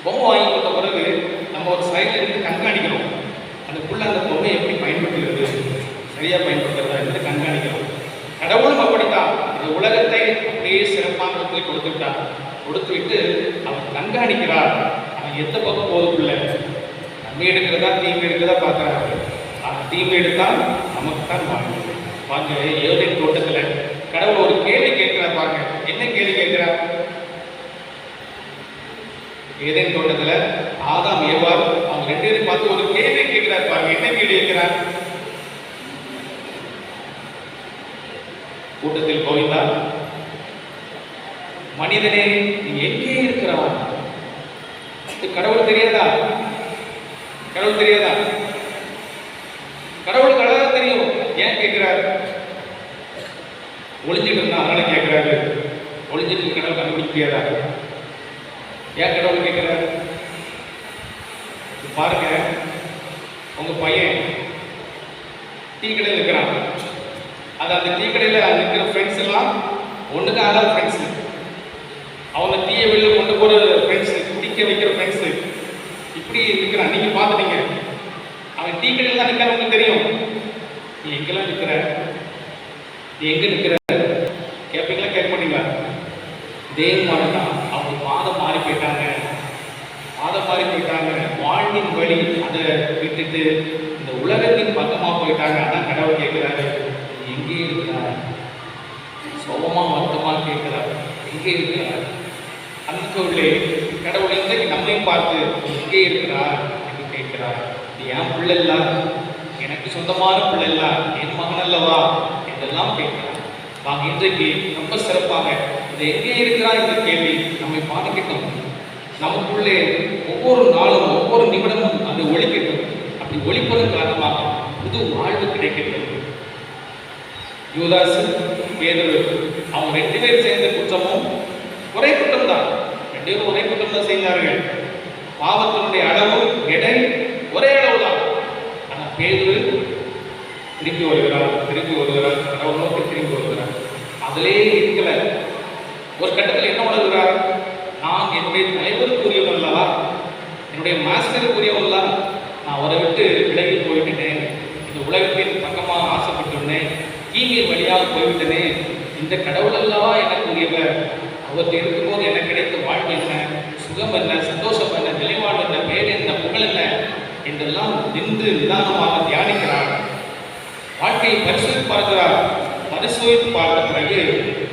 பொம்மை வாங்கி கொடுத்த பிறகு நம்ம ஒரு சைடில் இருந்து கண்காணிக்கிறோம். அந்த புள்ள அந்த பொம்மையை எப்படி பயன்படுத்துகிறது, சரியா பயன்படுத்துறதா என்று கண்காணிக்கிறோம். கடவுளும் அப்படித்தான் இந்த உலகத்தை அப்படியே சிறப்பான விதத்தில் கொடுத்து விட்டார். கொடுத்து விட்டு அவர் கண்காணிக்கிறார். அவன் எந்த பக்கம் போதுக்குள்ள நன்மை எடுக்கிறதா தீமை எடுக்கிறதா பார்க்கிறாரு. தீமை எடுத்தால் நமக்கு தான் வாழ்க்கை. பாருங்க, ஏதேன் தோட்டத்தில் கடவுள் ஒரு கேள்வி கேட்கிறார். பாருங்க, என்ன கேள்வி கேட்கிறார்? ஏதேன் தோட்டத்தில் ஆதாம் ஏவாள் அவங்க 2 பேரும் பார்த்து ஒரு கேள்வி கேட்கிறார். பாருங்க, என்ன கேள்வி கேட்கிறார்? கூட்டத்தில் கோவிந்தா, மனிதனே நீ எங்கே இருக்கிறான்? கடவுள் தெரியாதா? கடவுள் தெரியாதா? கடவுளுக்கு அழகா தெரியும். ஏன் கேட்கிறார்? ஒளிஞ்சிட்டு இருந்தா அதனால கேட்கிறாரு. ஒளிஞ்சிட்டு கடவுள் கண்டுபிடிக்க முடியாதா? ஏன் கடவுள் கேட்கிறார்? பாருங்க, உங்க பையன் டீ கடையில் இருக்கிறான். அது அந்த டீ கடையில் இருக்கிற ஃப்ரெண்ட்ஸ் எல்லாம் ஒன்றுக்கு ஆகாத ஃப்ரெண்ட்ஸு. அவங்க டீயை வெளியில் கொண்டு போகிற ஃப்ரெண்ட்ஸு, குடிக்க வைக்கிற ஃப்ரெண்ட்ஸு, இப்படி இருக்கிறான். நீங்கள் பார்த்துட்டீங்க. அவன் டீ கடையில் தான் நிற்கிற உங்களுக்கு தெரியும். நீ எங்கெல்லாம் நிற்கிற, நீ எங்கே நிற்கிற கேட்பீங்களா, கேட்க மாட்டீங்களா? இதே மாதிரி தான் அவங்க பாதம் மாறி போயிட்டாங்க. பாதம் மாறி போயிட்டாங்க. வாழ்வின் வழி அதை விட்டுட்டு இந்த உலகத்தின் பக்கமாக போயிட்டாங்க. அதான் கடவுள் கேட்கிறாரு, எங்கே இருக்கிறார்? சோகமா வருத்தமாக கேட்கிறார், எங்கே இருக்கிறார்? அன்புக்குள்ளே கடவுள் இன்றைக்கு நம்மையும் பார்த்து எங்கே இருக்கிறார் என்று கேட்கிறார். இது என் பிள்ளை இல்ல, எனக்கு சொந்தமான பிள்ளை இல்ல, என் மகன் அல்லவா என்றெல்லாம் கேட்கிறார். நாம் இன்றைக்கு ரொம்ப சிறப்பாக இந்த எங்கே இருக்கிறார் என்ற கேள்வி நம்மை பாதிக்கட்டும். நமக்குள்ளே ஒவ்வொரு நாளும் ஒவ்வொரு நிமிடமும் அது ஒழிக்கட்டும். அப்படி ஒழிப்பதன் காரணமாக புது வாழ்வு கிடைக்கட்டும். யூதாசு, பேதுரு, அவங்க 2 பேர் சேர்ந்த குற்றமும் ஒரே குற்றம் தான். 2 பேரும் ஒரே குற்றம் தான் செய்தார்கள். பாவத்தினுடைய அளவு, எடை ஒரே அளவு தான். ஆனால் பேதுரு திரும்பி வருகிறார், கடவுள் நோக்கி திரும்பி வருகிறார். அதிலே இருக்கல. ஒரு கட்டத்தில் என்ன உணர்கிறார்? நான் என்னுடைய தலைவருக்குரியவன் அல்லவா, என்னுடைய மாஸ்டருக்குரியவன் அல்ல, நான் அவரை விட்டு விலகி போய்விட்டேன், இந்த உலகத்தின் பக்கமாக ஆசைப்பட்டுள்ளேன், தீங்கை வழியாக போய்விட்டனே, இந்த கடவுள் அல்லவா எனக்கு உரியவர், அவர்கிட்ட இருக்கும்போது எனக்கு கிடைத்த வாழ்வு என்ன, சுகம் என்ன, சந்தோஷம் என்ன, நிலைவாழ்வு என்ன, பேர் என்ன, புகழ் என்ன என்றெல்லாம் நின்று நிதானமாக தியானிக்கிறார். வாழ்க்கையை பரிசோதித்து பார்க்கிறார். பரிசோதித்து பார்த்த பிறகு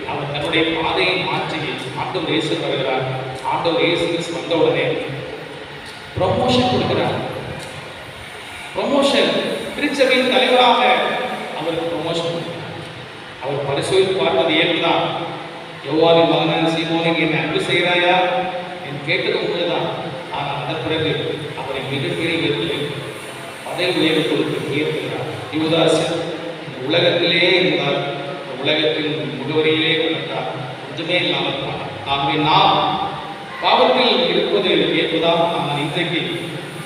அவர் தன்னுடைய பாதையை மாற்றி ஆண்டவர் இயேசு வருகிறார். ஆண்டவர் இயேசு வந்தவுடனே ப்ரமோஷன் கொடுக்கிறார். ப்ரமோஷன், திருச்சபையின் தலைவராக அவருக்கு ப்ரமோஷன் கொடுக்கிறார். அவர் பரிசோதித்து பார்த்தது இயல்புதான். யோவானின் மகனான சீமோனுக்கு என்ன அன்பு செய்கிறாயா என்று கேட்டது உண்மைதான். ஆனால் அதன் பிறகு அவரை மிகப்பெரிய விதத்தில் பதவி உயர்வு கொடுத்து உயர்த்துகிறார். யூதாசு இந்த உலகத்திலே இருந்தார், இந்த உலகத்தின் முகவரியிலே வளர்ந்தார், கொஞ்சமே இல்லாமல் போனார். ஆகவே நாம் பாவத்தில் இருப்பது ஏற்புதான். ஆனால் இன்றைக்கு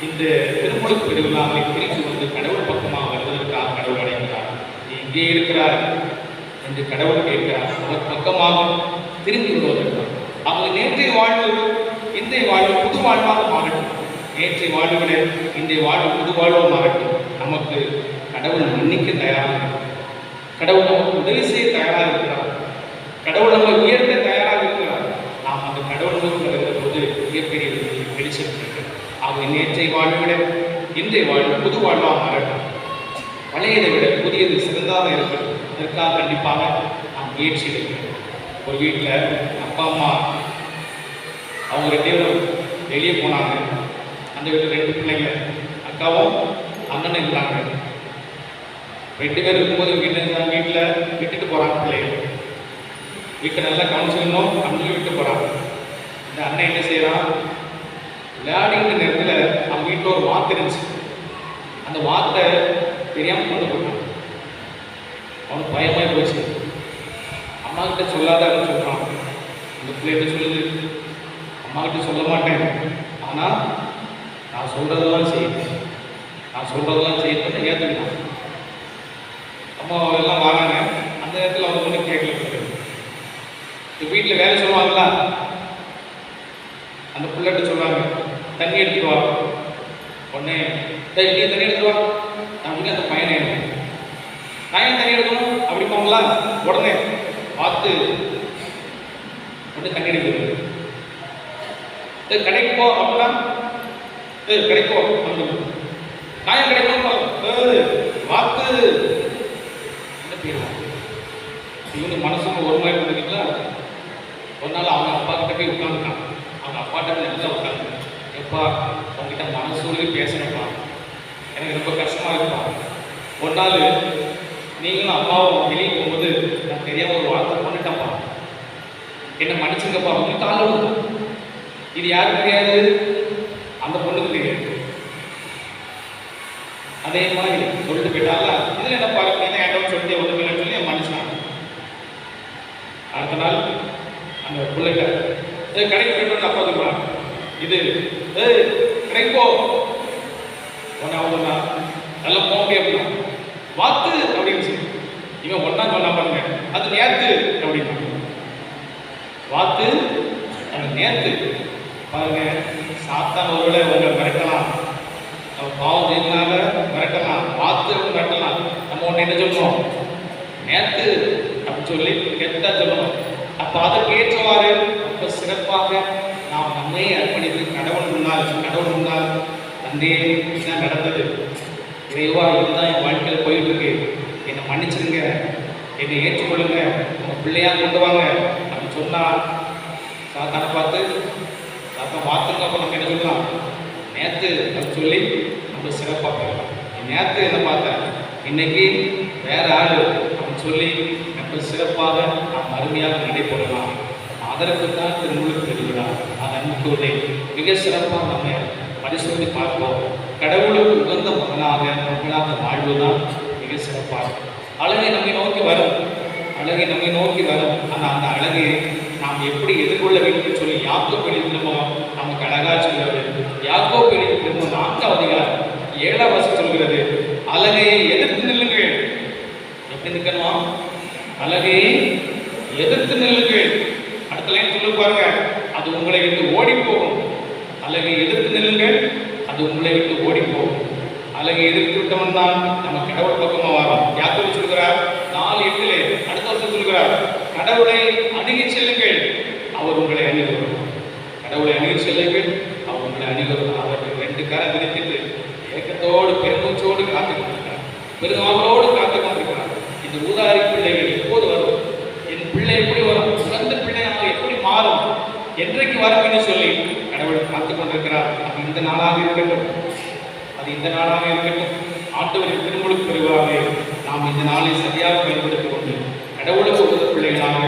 இந்த திருமுழுக்கு பெருவிழாவை பிரித்து வந்து கடவுள் பக்கமாக வருவதற்காக கடவுள் அடைகிறார். இங்கே இருக்கிறார் என்று கடவுள் கேட்கிறார். அவர் பக்கமாக திரும்பி வருவதற்காக அவங்க நேற்றைய வாழ்வு இன்றைய வாழ்வு புது வாழ்வாக மாறட்டும். நேற்றைய வாழ்வை விட இன்றைய வாழ்வு புது வாழ்வாக மாறட்டும். நமக்கு கடவுள் மன்னிக்க தயாராக இருக்கிறார். கடவுள் நமக்கு உதவி செய்ய தயாராக இருக்கிறார். கடவுள் நம்ம உயர்த்த தயாராக இருக்கிறார். நாம் அந்த கடவுள் வருகிற போது மிகப்பெரிய வெளிச்சம். ஆக நேற்றைய வாழ்வை விட இன்றைய வாழ்வு புது வாழ்வாக மாறட்டும். பழையதை விட புதியது சிறந்தாக இருக்கட்டும். அதற்காக கண்டிப்பாக நாம் முயற்சி எடுக்கிறோம். ஒரு வீட்டில் அப்பா அம்மா அவங்க 2 பேரும் வெளியே போனாங்க. அந்த வீட்டில் 2 பிள்ளைங்க, அக்காவும் அண்ணனும் இருந்தாங்க. 2 பேர் இருக்கும்போது வீட்டில் விட்டுட்டு போகிறாங்க. பிள்ளைங்க வீட்டை நல்லா கவனிச்சுக்கணும், அண்ணன் விட்டு போகிறாங்க. இந்த அண்ணன் என்ன செய்கிறான்? விளையாடிக்கிற நேரத்தில் அவங்க வீட்டில் ஒரு வார்த்தை இருந்துச்சு. அந்த வார்த்தை தெரியாமல் கொண்டு போட்டான். அவனுக்கு பயமாய் போச்சு. அம்மா கிட்ட சொல்லாத அப்படின்னு சொல்கிறான். அந்த பிள்ளைகிட்ட சொல்லுது, அம்மா கிட்ட சொல்ல மாட்டேன், ஆனால் நான் சொல்கிறதெல்லாம் செய்யணும், நான் சொல்கிறதெல்லாம் செய்யணும்னு ஏற்றுக்கிட்டான். அம்மா எல்லாம் வராங்க. அந்த நேரத்தில் அவங்க ஒன்றும் கேட்கல. இந்த வீட்டில் வேலை சொல்லுவாங்களா, அந்த பிள்ளைகிட்ட சொல்கிறாங்க, தண்ணி எடுத்துட்டு வா. உடனே நீ தண்ணி எடுத்துட்டு வா, நான் வீட்டில் அந்த பையனை நான் ஏன் தண்ணி எடுக்கணும் அப்படிப்பாங்களா? உடனே பார்த்து தண்ணி எடுக்கிறது. கடைக்கு போ அப்படின்னா கடைக்கு போ அப்படின்னு நான் ஏன் கிடைக்கணும் பார்த்து என்ன போயிடுவான். இவங்க மனசுக்கு ஒரு மாதிரி இருந்தீங்களா? ஒரு நாள் அவங்க அப்பா கிட்ட போய் உட்காந்துட்டான். அவங்க அப்பாட்ட போய் நல்லா உட்காந்து, எப்பா அவங்ககிட்ட மனசூழலி பேசுகிறப்பா, எனக்கு ரொம்ப கஷ்டமாக இருக்குப்பா. ஒரு நாள் நீங்களும் அம்மாவும் வெளியே போகும்போது நான் தெரியாமல் ஒரு வார்த்தை பண்ணிட்டேன்ப்பா, என்னை மன்னிச்சுங்கப்பா அப்படின்னு கால விடுங்க. இது யாருக்கு தெரியாது? அந்த பொண்ணுக்கு தெரியாது. அதே மாதிரி சொல்லிட்டு போயிட்டாங்களா, இதில் என்ன பார்க்க நீ தான் ஏட்டோன்னு சொல்லிட்டு ஒன்று இல்லைன்னு சொல்லி மன்னிச்சினாங்க. அடுத்த நாள் அந்த பிள்ளைகிட்ட கடைக்கு போயிட்டு அப்பா சொல்லுவாங்க, இது கடைக்கு போ. ஒன்று அவங்க நல்லா போக முடியாது வாத்து அப்படின்னு சொல்லி இவன் ஒன்றா சொன்னா பாருங்க, அது நேர்த்து அப்படின்னா வாத்து அது நேர்த்து பாருங்க. சாத்தான் ஒருவேளை உங்களை மிரட்டலாம், பாவம் செய்யறதுனால மிரட்டலாம், வாத்து மிரட்டலாம். நம்ம ஒன்று என்ன சொல்லணும்? நேர்த்து அப்படின்னு சொல்லி கெட்டா சொல்லணும். அப்போ அதற்கு ஏற்றவாறு ரொம்ப சிறப்பாக நாம் நம்மையே அர்ப்பணித்து கடவுள் முன்னால் தந்தையே இதுதான் நடந்தது, இறைவா இதுதான் என் வாழ்க்கையில் போயிட்டு இருக்கு, என்னை மன்னிச்சிருங்க, என்னை ஏற்றுக்கொள்ளுங்க, உங்கள் பிள்ளையா கொண்டு வாங்க அப்படின்னு சொன்னால் சாத்தானை பார்த்து சாத்தான் வாத்துங்க. அப்போ நம்ம என்ன சொல்லலாம்? நேற்று அப்படின்னு சொல்லி நம்ம சிறப்பாக போயிடலாம். நேற்று என்ன பார்த்தேன், இன்னைக்கு வேற ஆள் அப்படின்னு சொல்லி நம்ம சிறப்பாக நாம் அருமையாக நடைபெறலாம். ஆக அதற்குத்தான் திருமுழுக்கு பெறுகிறா. அது அன்புக்குள்ளே மிக சிறப்பாக நம்ம பரிசோதி பார்ப்போம். கடவுளுக்கு உகந்த மகளாக வாழ்வதுதான் மிக சிறப்பாக. அழகை நம்மை நோக்கி வரும், அழகை நம்மை நோக்கி வரும். ஆனால் அந்த அழகை நாம் எப்படி எதிர்கொள்ள வேண்டும் சொல்லி யாக்கோபு எழுதினோம். நமக்கு அழகா சொல்கிறது. யாக்கோபு எழுதினோம் 4ஆம் அதிகாரம் 7ஆம் வசனம் சொல்கிறது, அழகையை எதிர்த்து நில்லுங்கள். எப்படி நிற்கணுமா? அழகையை எதிர்த்து நில்லுங்கள். அடுத்த லைன் சொல்லி பாருங்க, அது உங்களை விட்டு ஓடி போகும். அழகை எதிர்த்து நில்லுங்கள், அது உங்களை விட்டு ஓடி போகும். அழகை எதிர்த்து விட்டவன் தான் நம்ம கடவுள் பக்கமா வரோம். யாக்கோபு சொல்கிறார் 4:8. அடுத்த வருஷம் சொல்கிறார், கடவுளை அணுகி செல்லுங்கள், அவர் உங்களை அணுகுவார். கடவுளை அணுகி செல்லுங்கள், அவர் உங்களை அணுகுவார். அவருக்கு 2 கரம் விரித்திட்டு ஏக்கத்தோடு பெருமூச்சோடு காத்து கொண்டிருக்கிறார், பெருமாவளோடு காத்து கொண்டிருக்கிறார். இந்த ஊதாரி பிள்ளைகள் எப்போது வரும்? என் பிள்ளை எப்படி வரும்? உகந்த பிள்ளையாக எப்படி மாறும்? என்றைக்கு வரும் என்று சொல்லி கடவுள் காத்து கொண்டிருக்கிறார். அது இந்த நாளாக இருக்கட்டும், அது இந்த நாளாக இருக்கட்டும். ஆண்டவரின் திருமுழுக்கு பெறுவாக நாம் இந்த நாளை சரியாக பயன்படுத்திக் கொண்டு கடவுளுக்கு உகந்த பிள்ளைகளாக,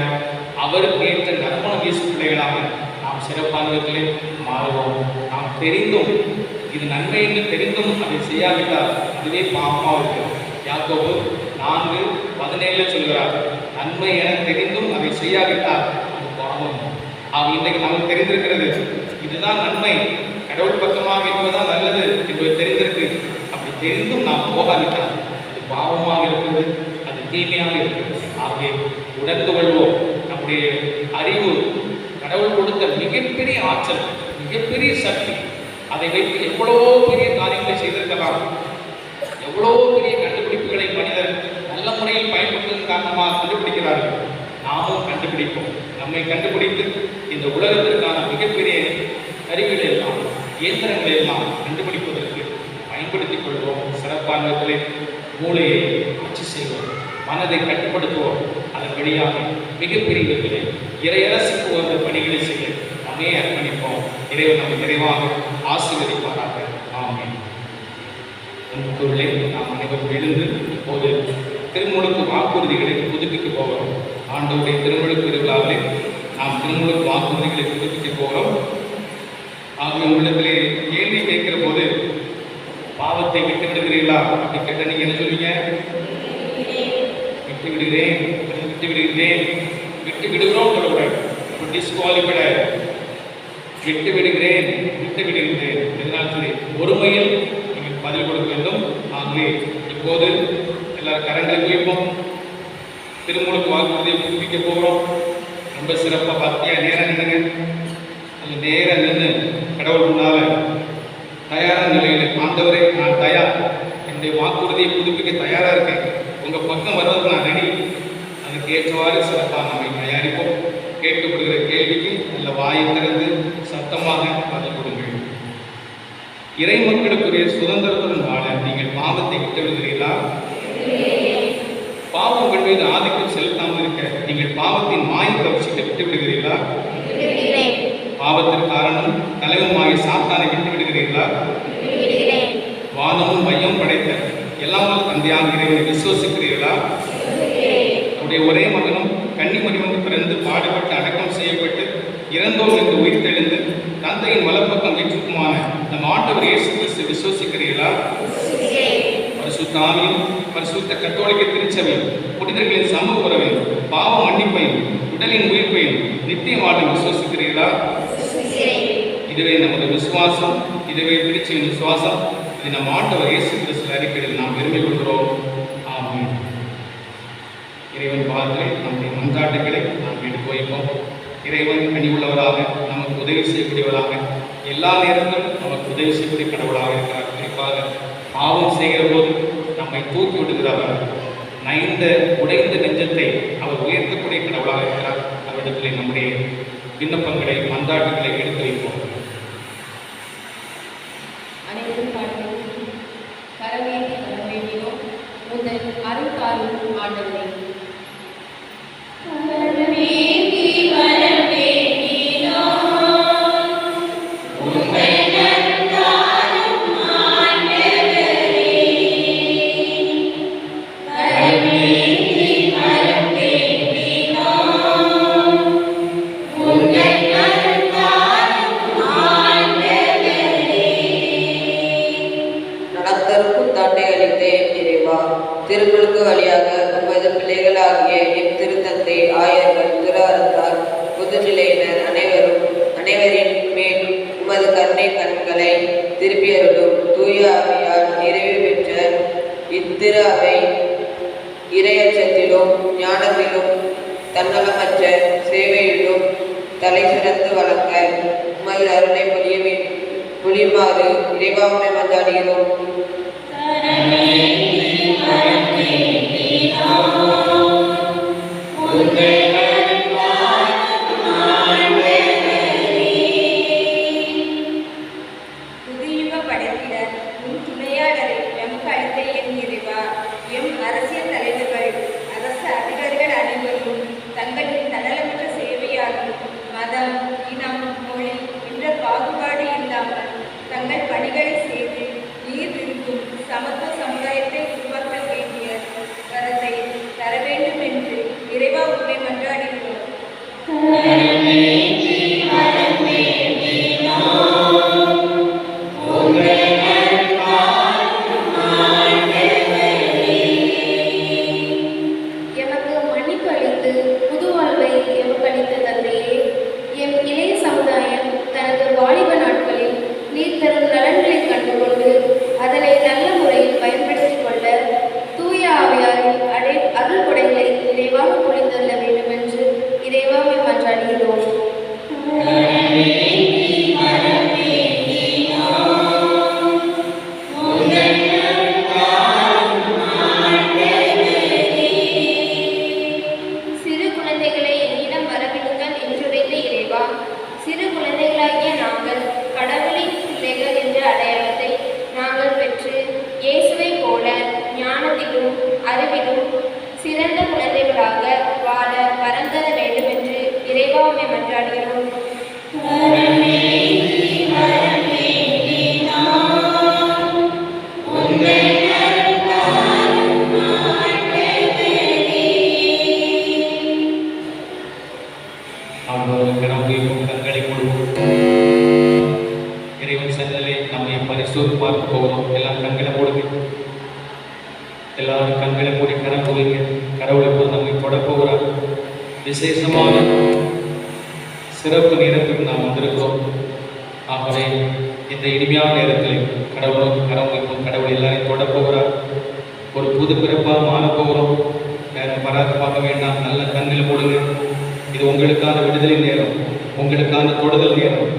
அவருக்கு ஏற்ற நறுமணம் வீசும் பிள்ளைகளாக நாம் சிறப்பானவர்களே மாறுவோம். நாம் தெரிந்தும் இது நன்மை என்று தெரிந்தும் அதை செய்யாவிட்டால் அதுவே பாவமாக இருக்கிறோம். யாக்கோபு 4:17 சொல்கிறார், நன்மை என தெரிந்தும் அதை செய்யாவிட்டால் அது பாவம். இன்றைக்கு நமக்கு தெரிந்திருக்கிறது, இதுதான் நன்மை, கடவுள் பக்கமாக என்பதுதான் நல்லது என்பது தெரிந்திருக்கு. அப்படி தெரிந்தும் நாம் போகாவிட்டால் அது பாவமாக இருக்கிறது, அது தீமையாக இருக்கிறது. ஆகவே உணர்ந்து கொள்வோம். நம்முடைய அறிவு கடவுள் கொடுத்த மிகப்பெரிய ஆற்றல், மிகப்பெரிய சக்தி. அதை வைத்து எவ்வளவோ பெரிய காரியங்களை செய்திருக்கலாம். எவ்வளவோ பெரிய கண்டுபிடிப்புகளை மனிதர் நல்ல முறையில் பயன்படுத்துவதன் காரணமாக கண்டுபிடிக்கிறார்கள். நாமும் கண்டுபிடிப்போம். நம்மை கண்டுபிடித்து இந்த உலகத்திற்கான மிகப்பெரிய கருவிகளை எல்லாம், இயந்திரங்களை எல்லாம் கண்டுபிடிப்பதற்கு பயன்படுத்திக் கொள்வோம். சிறப்பானவர்களை மூளையை ஆட்சி செய்வோம், மனதை கட்டுப்படுத்துவோம். அதன் வழியாக மிகப்பெரியவர்களை இறையரசுக்கு உகந்த பணிகளை செய்ய நம்மே அர்ப்பணிப்போம். இறைவன் நம்மை நிறைவாக ஆசீர்வதிப்பாராக. ஆமென். அன்புக்குள்ளே நாம் அனைவரும் எழுந்து இப்போது திருமுழுக்கு வாக்குறுதிகளை புதுப்பிக்க போகிறோம். ஆண்டவருடைய திருமுழுக்கு திருவிழாவிலே நாம் திருமுழுக்கு வாக்குறுதிகளை புதுப்பிக்க போகிறோம். ஆகவே உள்ளத்திலே கேள்வி கேட்கிற போது பாவத்தை விட்டு விடுகிறீர்களா அப்படி கேட்ட நீங்க என்ன சொல்லுவீங்க? விட்டு விடுகிறேன், விட்டு விடுகிறேன், விட்டு விடுகிறோம் சொல்லக்கூடாது. டிஸ்குவாலிஃபைடு. விட்டு விடுகிறேன், விட்டு விடுகிறேன் எதனால் சொல்லி ஒருமையில் நீங்கள் பதில் கொடுக்க வேண்டும். ஆகவே இப்போது எல்லாரும் கரங்களை குவிப்போம். திருமுழுக்கு வாக்குறுதியை புதுப்பிக்க போகிறோம். ரொம்ப சிறப்பாக பக்தியாக நேரம் நின்றுங்க. அந்த நேரம் நின்று கடவுள் முன்னால தயாரான நிலையில், ஆண்டவரே நான் தயார், என்னுடைய வாக்குறுதியை புதுப்பிக்க தயாராக இருக்கேன், உங்கள் பக்கம் வருவதற்கு நான் ரெடி. அதுக்கு ஏற்றவாறு சிறப்பாக நம்மை தயாரிப்போம். கேட்கப்படுகிற கேள்விக்கு நல்ல வாயை திறந்து சத்தமாக பதில் கொடுங்கள். இறை மக்களுக்குரிய சுதந்திரத்துடன் வாழ நீங்கள் பாவத்தை விட்டு விடுகிறீர்களா? பாவம் உங்கள் மீது ஆதிக்கம் செலுத்தாமல் இருக்க நீங்கள் பாவத்தின் மாய கவர்ச்சியை விட்டு விடுகிறீர்களா? பாவத்திற்கு காரணம் தலைவமாகிய சாத்தானை விட்டு விடுகிறீர்களா? வானமும் மையம் படைத்த எல்லாம் தந்தையாக இறைவனை விசுவசிக்கிறீர்களா? அவருடைய ஒரே மகனும் கன்னிமரியிலிருந்து பிறந்து பாடுபட்டு அடக்கம் செய்யப்பட்டு இறந்தோர் என்று உயிர்த்தெழுந்து தந்தையின் வலப்பக்கம் வீற்றுக்குமான நம் ஆண்டவர் இயேசு கிறிஸ்து விசுவசிக்கிறீர்களா? பரிசுத்த ஆவியும் பரிசுத்த கத்தோலிக்க திருச்சபையும் புனிதர்களின் சமூக உறவையும் பாவ மன்னிப்பையும் உடலின் உயிர்ப்பையும் நித்திய வாழ்வை விசுவசிக்கிறீர்களா? இதுவே நமது விசுவாசம், இதுவே திருச்சியின் விசுவாசம். இது நம் ஆண்டவர் இயேசு கிறிஸ்து அறிக்கையில் நாம் பெருமை கொள்கிறோம். ஆமென். இறைவன் பாதத்தில் நம்முடைய மன்றாட்டுகளை நாம் எடுத்து வைப்போம். இறைவன் கனிவுள்ளவராக, நமக்கு உதவி செய்யக்கூடியவராக, எல்லா நேரத்திலும் நமக்கு உதவி செய்யக்கூடிய கடவுளாக இருக்கிறார். குறிப்பாக பாவம் செய்கிற போது நம்மை தூக்கி விடுகிறவர், நைந்த உடைந்த நெஞ்சத்தை அவர் உயர்த்தக்கூடிய கடவுளாக இருக்கிறார். அவரிடத்திலே நம்முடைய விண்ணப்பங்களை மன்றாட்டுகளை எடுத்து வைப்போம். அனைவரும் பாடுவோம். கரவேந்தி கரவேண்டினோம் முதல் அருள்காரும் ஆண்டவரே. கரவேந்தி கரவேண்டினோம் முதல் அருள்காரும் ஆண்டவரே. கரவேந்தி கரவேண்டினோம் முதல் வெளிப்பாட்டை அளித்த என் இறைவா, திருக்குழுக்கு வழியாக உமது பிள்ளைகளாகிய என் திருத்தந்தை, ஆயர்கள், திரு அறத்தார், பொதுநிலையினர் அனைவரின் மேல் உமது கருணை கண்களை திருப்பியருளும். தூய ஆவியால் நிறைவு பெற்ற இத்திரு அவை இறையச்சத்திலும் ஞானத்திலும் தன்னலமற்ற சேவையிலும் தலை சிறந்து வளர்க்க உமது அருளை பொழியுமாறு இறைவாமை மன்றாடுகிறோம். புதுயுக படைத்திட உன் துணையாளரை எமக்கு அளித்த என் இறைவா, எம் அரசியல் தலைவர்கள், அரசு அதிகாரிகள் அனைவரும் தங்களின் தன்னலமற்ற சேவையாலும் மதம், இனம், மொழி என்ற பாகுபாடு இல்லாமல் தங்கள் பணிகளை செய்து நீர் விரும்பும் சமத்துவ சமுதாயத்தை உருவாக்க வேண்டிய வரத்தை தர வேண்டும் என்று இறைவா உண்மை மன்றாடுகிறோம். எமக்கு மன்னிப்பு அளித்து புது வாழ்வை எமக்கு அளித்த தந்தையே, எம் இளைய சமுதாயம் தனது வாலிப நாட்களில் நீர் தரும் நலன்களை கண்டுகொண்டு அதனை நல்ல முறையில் பயன்படுத்திக் கொள்ள தூய ஆவியாரின் அருள் கொடைகளை நிறைவாக பொழிந்தள்ள வேண்டும் என்று இறைவாமை மன்றாடுகிறோம். சிறு குழந்தைகளை என்னிடம் வரவிடுங்கள் என்றுரைத்த இறைவா, சிறு குழந்தைகளாகிய நாங்கள் கடவுளின் பிள்ளைகள் என்ற அடையாளத்தை நாங்கள் பெற்று இயேசுவை போல ஞானத்திலும் அறிவிலும் சிறந்த குழந்தைகளாக வாழ வரம் தர வேண்டும் என்று இறைவாமை மன்றாடுகிறோம். ஆண்டவருக்கு நம்முடைய கண்களை கொடுப்போம். இறைவன் சன்னலே நம்மை பரிசோதி பார்க்க போகிறோம். எல்லாம் கண்களை மூடுங்க. எல்லாரும் கண்களை மூடி கரம் குவிங்க. கடவுளை போது நம்மை தொட போகிறார். விசேஷமான சிறப்பு நேரத்துக்கு நாம் வந்திருக்கிறோம். ஆகவே இந்த இனிமையான நேரத்தில் கடவுளுக்கு கரம் வைப்போம். கடவுள் எல்லாரையும் தொட போகிறார். ஒரு புது பிறப்பாக மாற போகிறோம். யாரும் பராது பார்க்க வேண்டாம். நல்ல கண்ணில் மூடுங்க. இது உங்களுக்கான விடுதலை நேரம், உங்களுக்கான தொடுதல் நேரம்.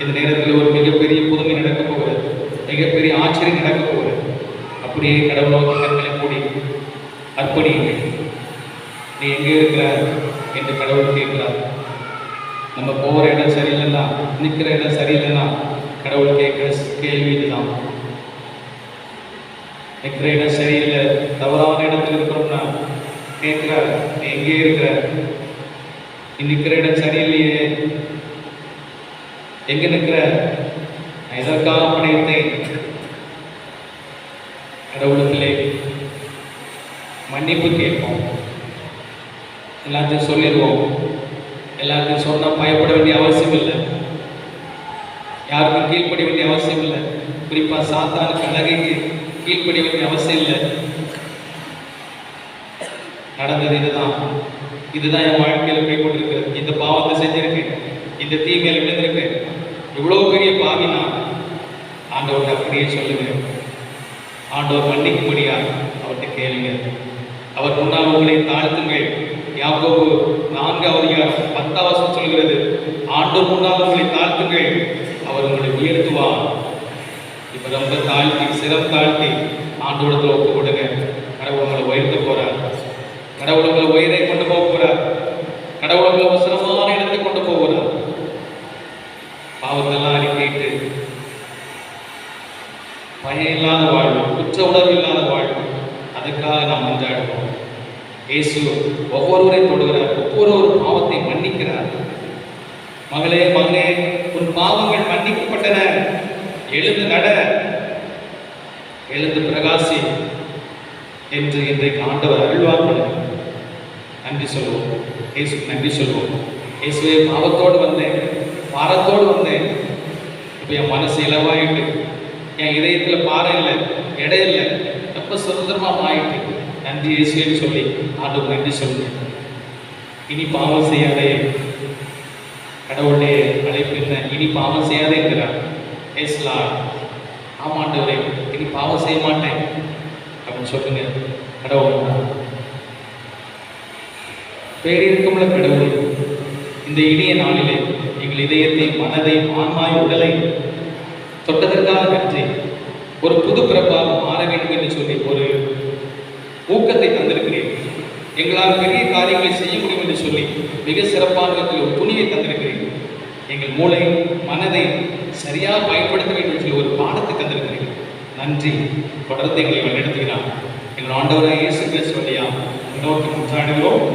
இந்த நேரத்தில் ஒரு மிகப்பெரிய புதுமை நடக்கப் போகிறது, மிகப்பெரிய ஆச்சரியம் நடக்கப் போகிறது. அப்படியே கடவுளோடு கண்களை மூடி அர்ப்பணியுங்கள். நீ எங்கே இருக்கிறார் என்று கடவுள் கேட்கிறார். நம்ம போகிற இடம் சரியில்லைன்னா, நிற்கிற இடம் சரியில்லைன்னா கடவுள் கேட்குற கேள்வி இதுதான். நிற்கிற இடம் சரியில்லை, தவறான இடத்துல இருக்கிறோம்னா கேட்குறார், நீ எங்கே இருக்கிற? நீ நிற்கிற இடம் சரியில்லையே, எங்க நிற்கிற? நான் எதற்காக படைத்தேன்? கடவுளுக்குள்ளே மன்னிப்பு கேட்போம். எல்லாத்தையும் சொல்லிடுவோம். எல்லாத்தையும் சொன்னால் பயப்பட வேண்டிய அவசியம் இல்லை, யாருக்கும் கீழ்ப்படிய வேண்டிய அவசியம் இல்லை. குறிப்பாக சாத்தானுக்கு அழகைக்கு கீழ்ப்படிய வேண்டிய அவசியம் இல்லை. நடந்தது இதுதான் என் வாழ்க்கையில் போய் கொண்டிருக்கிறது. இந்த பாவத்தை செஞ்சிருக்கேன், இந்த தீமையில் விழுந்திருக்கேன், இவ்வளோ பெரிய பாவி நான். ஆண்டவர்கிட்ட அப்படியே சொல்லுங்க. ஆண்டவர் மன்னிக்கும்படியா அவர்கிட்ட கேளுங்க. அவர் முன்னால் உங்களை தாழ்த்துங்கள். யாக்கோபு 4:10 சொல்கிறது, ஆண்டவர் முன்னால் உங்களை தாழ்த்துங்கள், அவர் உங்களை உயர்த்துவார். இப்போ ரொம்ப தாழ்த்தி, சிரம் தாழ்த்தி ஆண்டவரத்தில் ஒப்பு கொடுங்க. கடவுள் உங்களை உயர்த்த போறார். கடவுள் உங்களை உயரை கொண்டு போக போறார். கடவுள் உங்களை அவசரமான இடத்துக்கு கொண்டு போகிறார். பாவத்தெல்லாம் அறிக்கையிட்டு பயம் இல்லாத வாழ்வு, குற்ற உணர்வு இல்லாத வாழ்வு, அதுக்காக நாம் மன்றாடுவோம். இயேசு ஒவ்வொருவரையும் தொடுகிறார், ஒவ்வொரு பாவத்தை மன்னிக்கிறார். மகளே மகனே, உன் பாவங்கள் மன்னிக்கப்பட்டன, எழுந்து நட, எழுந்து பிரகாசி என்று இன்றைக்கு ஆண்டவர் அருள்வார். நன்றி சொல்லுவோம். இயேசுக்கு நன்றி சொல்லுவோம். இயேசுவே, பாவத்தோடு வந்தேன், பாரத்தோடு வந்தேன். இப்போ என் மனசு இலவாயிட்டு, என் இதயத்தில் பாறை இல்லை, எடை இல்லை, ரொம்ப சுதந்திரமா ஆயிட்டு நன்றி இயேசுன்னு சொல்லி ஆண்டவர் நன்றி சொல்லுங்க. இனி பாவம் செய்யாதே, கடவுளுடைய அழைப்பு என்ன? இனி பாவம் செய்யாதே இருக்கிறார். ஆமாண்டவரே, இனி பாவம் செய்ய மாட்டேன் அப்படின்னு சொல்லுங்க. கடவுள் பேரிருக்கமுள்ள கடவுள், இந்த இனிய நாளிலே எங்கள் இதயத்தை, மனதை, ஆன்மாய், உடலை தொட்டதற்காக நன்றி. ஒரு புது பிறப்பாக மாற வேண்டும் என்று சொல்லி ஒரு ஊக்கத்தை தந்திருக்கிறேன். எங்களால் பெரிய காரியங்களை செய்ய முடியும் என்று சொல்லி மிக சிறப்பான விதத்தில் ஒரு துணியை தந்திருக்கிறேன். எங்கள் மூளை, மனதை சரியாக பயன்படுத்த வேண்டும் என்று சொல்லி ஒரு பாடத்தை தந்திருக்கிறேன். நன்றி. தொடர்ந்து எங்களை வழிநடத்துகிறார் எங்கள் ஆண்டவராக இயேசு கிறிஸ்து வழியா நோக்கி முன்னாடுகிறோம்.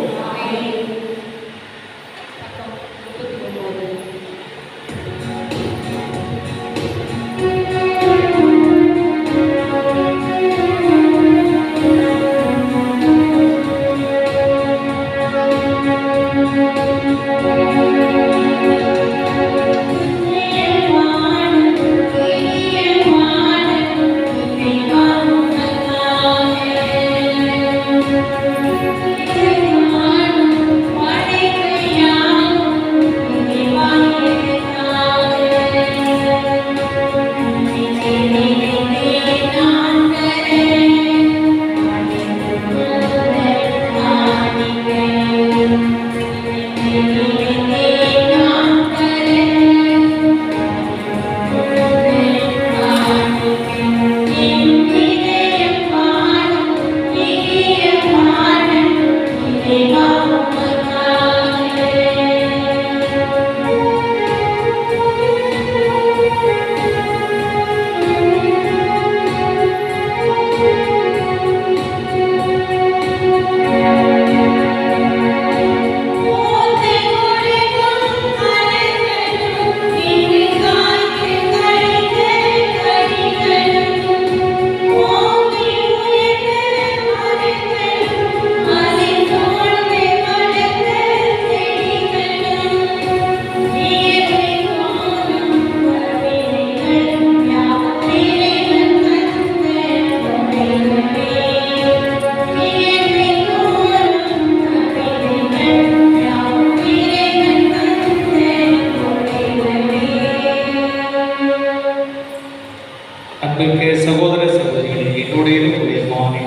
சகோதர சகோதரிகளே, என்னுடைய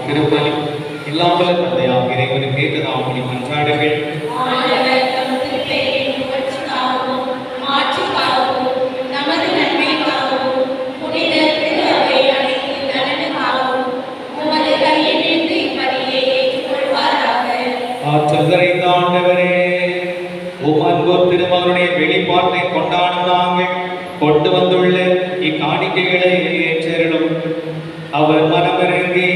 திருப்பலி இல்லாமல் தந்தையாக இறைவனுக்கு கேட்டதாமணி மன்றாடுகள். ஆண்டவரே, உம் அன்பு திருமகனுடைய வெளிப்பாட்டை கொண்டாடும் நாங்கள் கொண்டு வந்துள்ள இக்காணிக்கைகளை ஏற்றருளும். அவர் மனமிறங்கி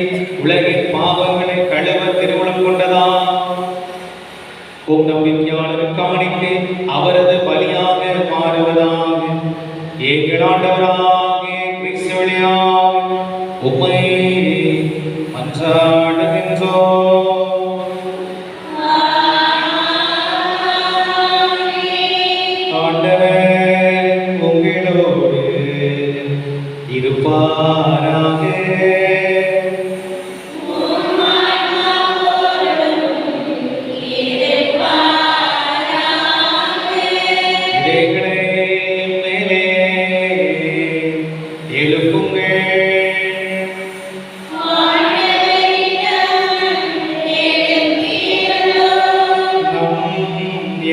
உலகின் பாவங்களை கழுவ திருமணம் கொண்டதா உம் நம்பிக்கையாளர் காணிக்கை அவரது பலியாக மாறுவதாக எங்கள் ஆண்டவராகிய கிறிஸ்து வழியாக உம்மை மன்றாடுகின்றோம்.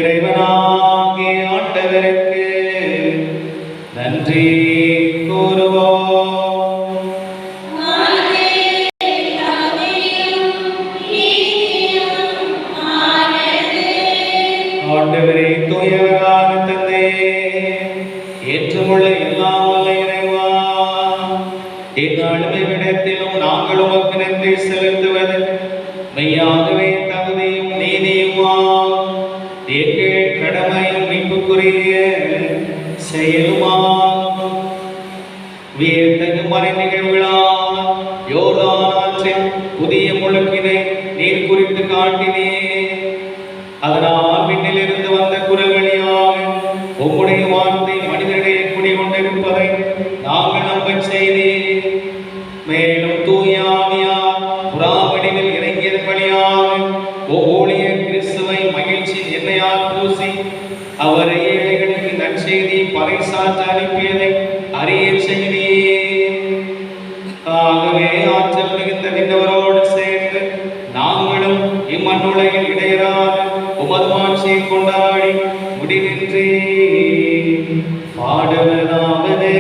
இறைவனாகிய ஆண்டவருக்கு நன்றி கூறுவோம். ஆண்டவரே, தூயவரான தந்தையே, ஏற்றமுள்ள எல்லாம் வல்ல இறைவா, எந்நாளும் எவ்விடத்திலும் நாங்கள் உமக்கு நன்றி செலுத்துவது மெய்யாகவே தகுதியும் நீதியுமாம். எங்கள் கடமையும் மீட்புக்குரிய செயலுமாம். வியத்தகு மறை நிகழ்வுகளால் யோர்தான் ஆற்றில் புதிய முழுக்கினை நீர் குறித்து காட்டினே. அதனால் விண்ணிலிருந்து வந்த குரல் வழியாக உம்முடைய வார்த்தை மனிதர்களிடையே குடிகொண்டிருப்பதை நாங்கள் நம்பச் செய்தே. மேலும் தூய ஆவியார் மண்ணுலகில் இடையராத உமது மாட்சியை கொண்டாடி முடிவின்றி பாடுவதாவது.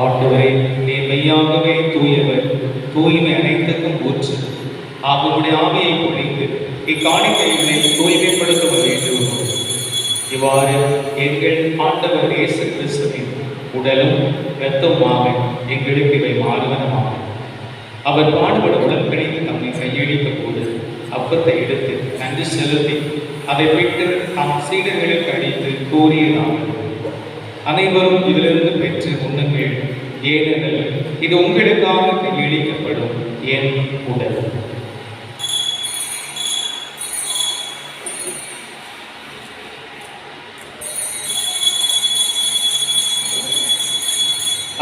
ஆண்டவரே, நீர் மெய்யாகவே தூயவர், தூய்மை அனைத்துக்கும் ஊற்று. அவருடைய ஆவியை பொழிந்து இக்காணிக்கைகளை தூய்மைப்படுத்த வேண்டும். இவ்வாறு எங்கள் ஆண்டவர் இயேசு கிறிஸ்துவின் உடலும் இரத்தமாக எங்களுக்கு இவை மாறுவனமாக. அவர் பாடுபட உடன்படிந்து தம்மை கையளித்த போது அப்பத்தை எடுத்து நன்றி செலுத்தி அதை விட்டு நம் சீடர்களுக்கு அளித்து கூறியதாக, அனைவரும் இதிலிருந்து பெற்று உண்ணுங்கள், ஏனெனில் இது உங்களுக்காக கையளிக்கப்படும் என் உடல்.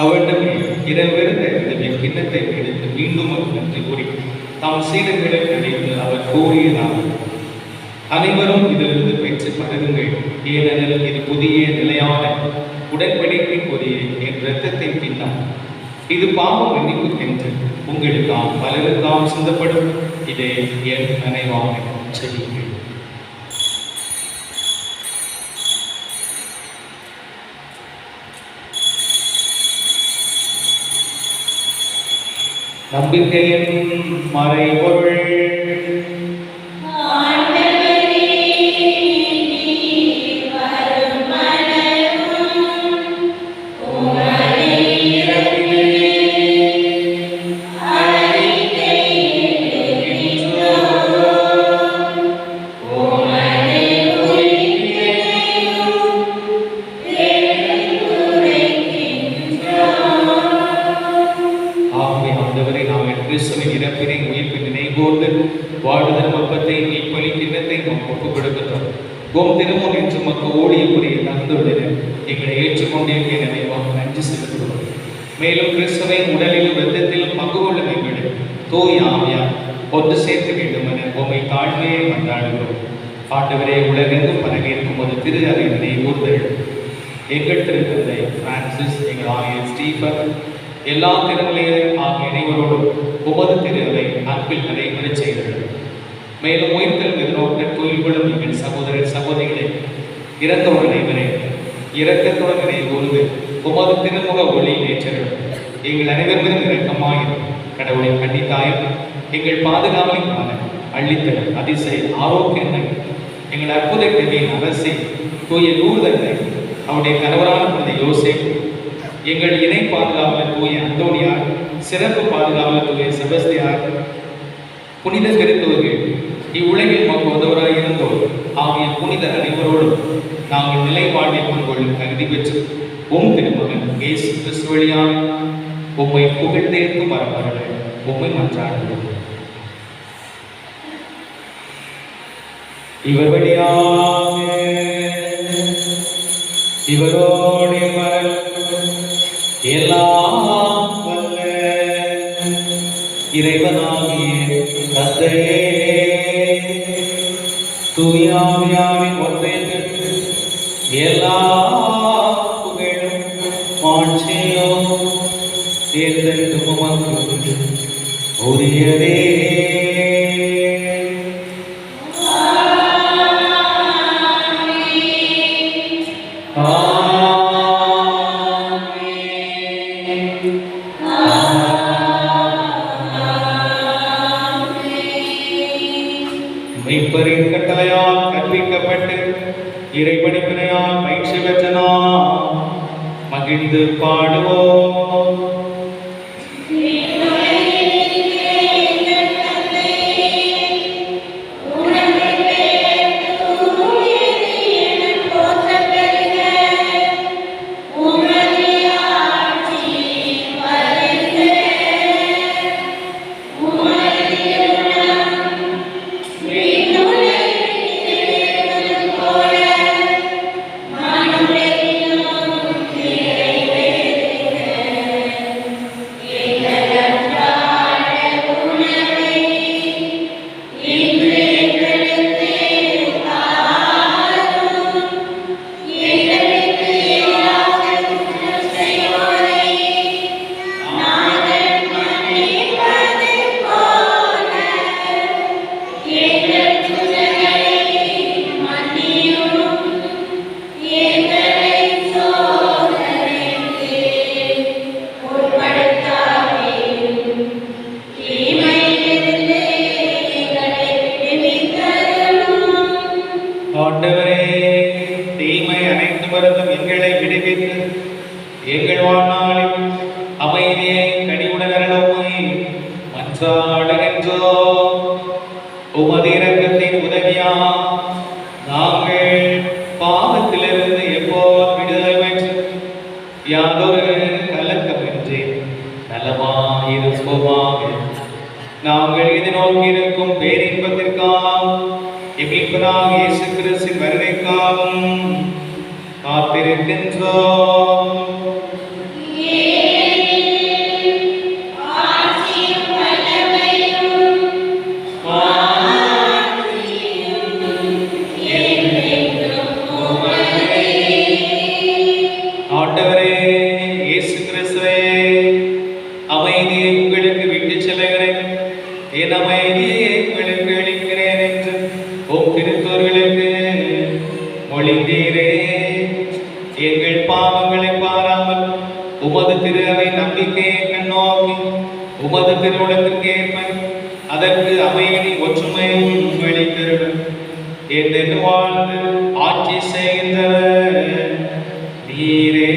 அவரிடமே இரவிருந்த இந்த கிண்ணத்தை எடுத்து மீண்டும் ஒரு நன்றி கூறி தாம் சீடர்களுக்கு அளித்து அவர் கூறியதாக, அனைவரும் இதிலிருந்து பெற்று பருகுங்கள், ஏனெனில் இது புதிய நிலையான உடன்படிக்கைக்குரிய என் இரத்தத்தின் பின்னம். இது பாவம் மன்னிப்புக்கென்று உங்களுக்காம் பலருக்காம் சிந்தப்படும். இதை என் நினைவாக செய்யுங்கள். நம்பிக்கையின் மறைபொருள். கிறிஸ்துவின் இறப்பினை உயிர்ப்பின் நினைவோடு வாழ்வதன் அப்பத்தை மீட்பலி கிண்ணத்தை நாம் ஒப்புக் கொடுக்கிறோம். கோம் திருமணம் என்று மக்கள் ஓடிய புரிய தந்துள்ளது எங்களை ஏற்றுக்கொண்டிருக்கிற நினைவாக நன்றி செலுத்துகிறோம். மேலும் கிறிஸ்துவின் உடலிலும் இரத்தத்திலும் பங்கு கொள்ள எங்களை தூய ஆவியார் ஒன்று சேர்க்க வேண்டும் என உம்மை தாழ்மையை கொண்டாடுகிறோம். ஆண்டவரே, உலகெங்கும் பரவியிருக்கும் ஒரு திரு அறிவினை ஊர்தல் எங்கள் திருத்தந்தை பிரான்சிஸ், எங்கள் ஆயர் ஸ்டீபன், எல்லா திருநிலையர் ஆகிய அனைவரோடும் உமது திருவை அன்பில் நடைபெறச் செய்தது. மேலும் உயிர்த்தல் எதிர்நோக்க தொழில்களும் எங்கள் சகோதரர் சகோதரிகளை இறந்தவர் அனைவரே இரக்கத்துடன் நினைவுகூர்ந்து உமது திருமுக ஒளி நேற்றரும் எங்கள் அனைவர் மீதும் இரக்கமாயிரும். கடவுளின் கன்னித்தாயும் எங்கள் பாதுகாவலின் அள்ளித்தரும் அதிசய ஆரோக்கியங்கள் எங்கள் அற்புத கவியின் அரசை தூய லூர்தனை, அவருடைய கணவரான குழந்தை யோசேப்பு, எங்கள் இணை பாதுகாவலர் தூய அந்தோனியார், சிறப்பு பாதுகாவலர் தூய செபஸ்தியார், புனித திருத்தவர்கள், இவ்வுலகில் நமக்கு உதவராக இருந்தோர் ஆகிய புனிதர் அனைவரோடும் நாங்கள் நிலை வாழ்வை கொள்ளும் தகுதி பெற்று உம் திருமகன் இயேசு கிறிஸ்து வழியாக உம்மை புகழ்ந்தேற்கும் வரவர்கள் உம்மை மன்றாடுகிறோம். இவர் வழியாக இவரோடு எல்லாம் வல்ல இறைவனாகிய தந்தையே, தூயாவியாவின் ஒன்றை பெற்று எல்லா புகழும் மாட்சியும் தேர்ந்தெடுக்கும் உமக்கு உரியதே. ஆமென். மீட்பரின் கட்டளையால் கற்பிக்கப்பட்டு இறைபணிப்பினையால் பயிற்சி பெற்ற நாம் மகிழ்ந்து பாடுவோம். ஆண்டவரே, தீமை அனைத்து மருந்தும் எங்களை விடுவித்து எங்கள் வாழ்நாளில் அமைதியை கனிவுடன் அருளுமை மன்றாடுகின்றோம். உமது இரக்கத்தின் உதவியா நாங்கள் பாவத்திலிருந்து எப்போதும் விடுதலை பெற்று யாதொரு கலக்கமின்றி நலமாயிருப்போமாக. நாங்கள் எதிர்நோக்கி இருக்கும் பேரின்பத்திற்காக எமிப்பனாக இயேசு கிறிஸ்துவின் வருகைக்காகவும் காத்திருக்கின்றோம். ஆண்டவரே இயேசு கிறிஸ்துவே, அமைதியை உங்களுக்கு விட்டு செல்கிறேன், என் அமைதியை உங்களுக்கு அளிக்கிறேன் என்று திருத்தோர்களுக்கு மொழிந்தீரே. எங்கள் பாவங்களை பாராமல் உமது திரு அவை நம்பிக்கையை கண்ணோக்கி உமது திருவுளத்திற்கு ஏற்ப அதற்கு அமைதி ஒற்றுமையும் வெளித்தருடும் என்று வாழ்ந்து ஆட்சி செய்கின்றவர் நீரே.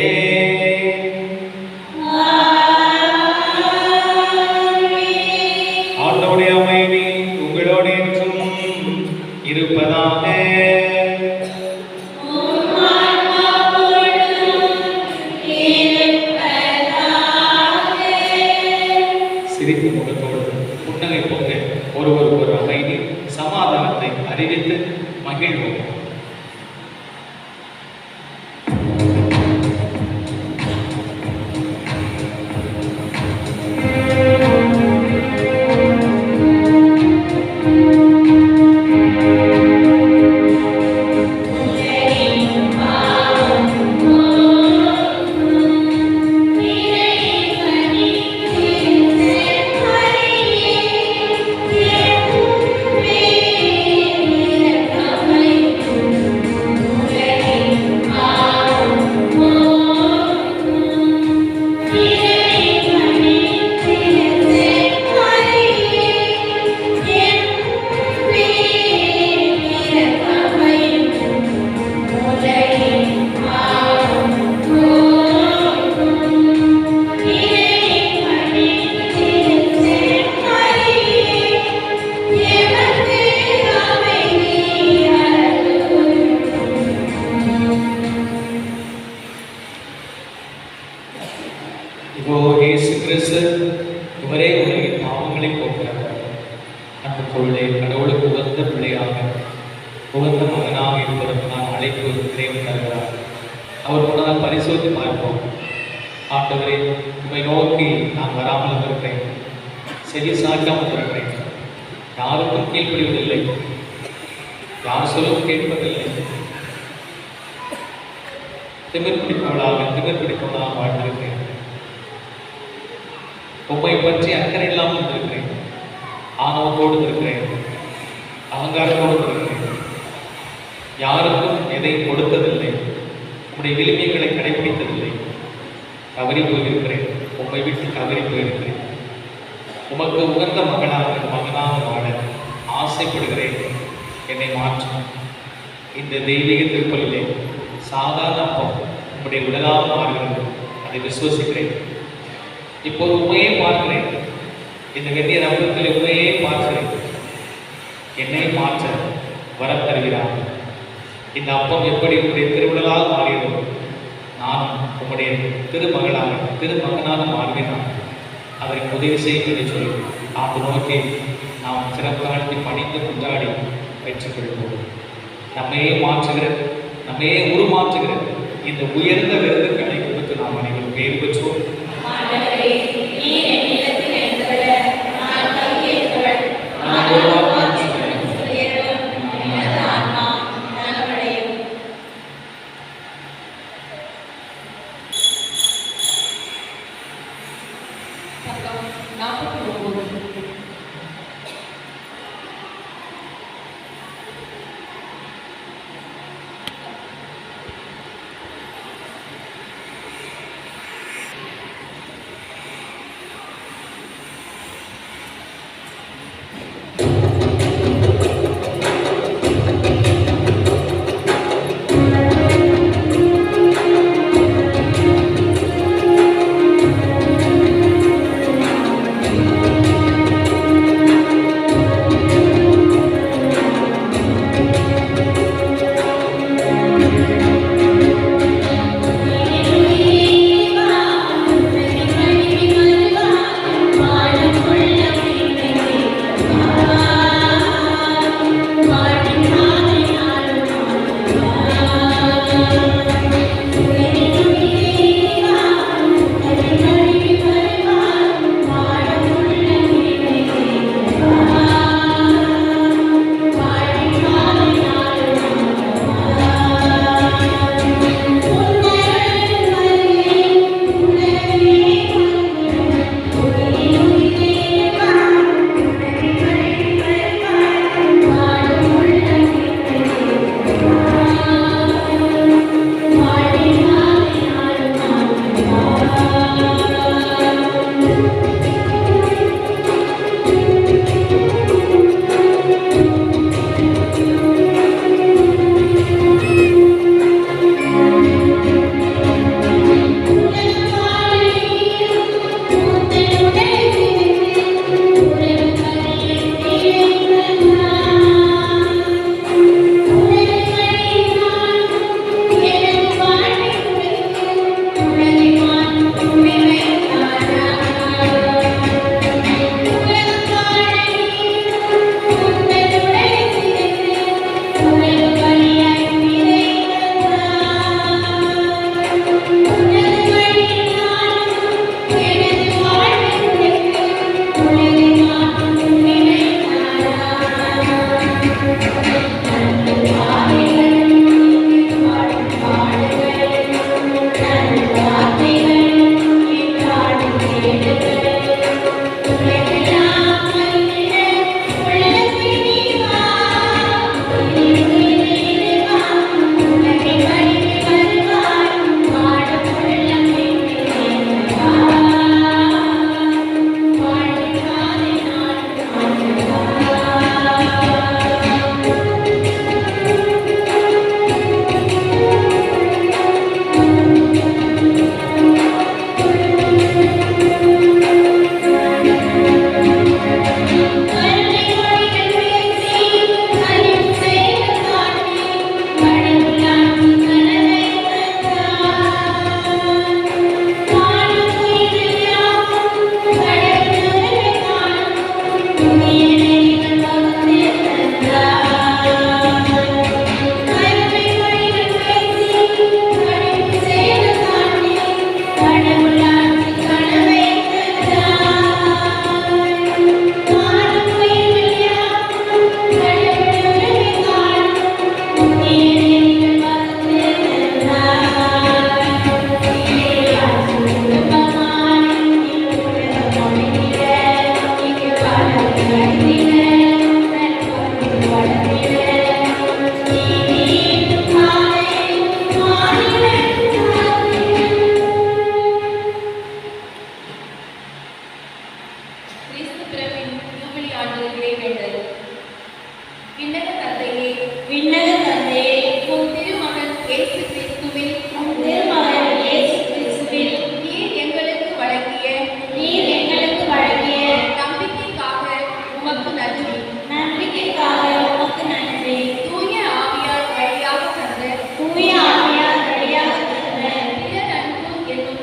ஆண்டவருடைய அமைதி உங்களோடு என்றும் இருப்பதாக. சிரிப்பு முகத்தோடு புன்னகை பொங்க ஒருவருக்கு ஒரு அமைதி சமாதானத்தை அறிவித்து மகிழ்வோம். இவரே உலகின் பாவங்களை போக்குகிறார். அந்த பொருளை கடவுளுக்கு உகந்த பிள்ளையாக உகந்த மகனாக இருப்பதற்கு நான் அழைப்பு இறைவன் தருகிறார். அவர் முன்னால் பரிசோதி பார்ப்போம். ஆண்டவரே, உம்மை நோக்கி நான் வராமல் இருக்கிறேன், செவி சாய்க்காமல் இருக்கிறேன், யாருக்கும் கீழ்ப்படிவதில்லை, யார் சொல்லும் கேட்பதில்லை, திமிர் பிடிப்பவளாக வாழ்ந்திருக்கிறேன். உம்மை பற்றி அக்கறை இல்லாமல் இருக்கிறேன், ஆணவத்தோடு இருக்கிறேன், அகங்காரத்தோடு இருக்கிறேன், யாருக்கும் எதையும் கொடுத்ததில்லை, உம்முடைய விளிமைகளை கடைபிடித்ததில்லை, தவறி போயிருக்கிறேன், உம்மை விட்டு தவறி போயிருக்கிறேன். உமக்கு உகந்த மகனாக வாழ ஆசைப்படுகிறேன். என்னை மாற்றும். இந்த தெய்வீக திருப்பலிலே சாதாரண அப்பம் உங்களுடைய உடலாக மாறுகிறது, அதை விசுவசிக்கிறேன். இப்போது உண்மையே பார்க்கிறேன், இந்த வெண்ணிய அப்பத்தில் உண்மையே பார்க்கிறேன். என்னை மாற்ற வரம் தருகிறார். இந்த அப்பம் எப்படி உங்களுடைய திருவிழலாக மாறியதோ, நான் உங்களுடைய திருமகளாக திருமகனாக மாறுவேன். அதற்கு உதவி செய்யும் என்று சொல்லி ஆண்டு நோக்கி நாம் சிறப்பாக பணிந்து கொண்டாடி பெற்றுக்கொள்வோம். நம்மையே மாற்றுகிற, நம்மையே உருமாற்றுகிற இந்த உயர்ந்த விருதுகளை கொடுத்து நாம் அனைவரும் பேர் பெற்றோம்.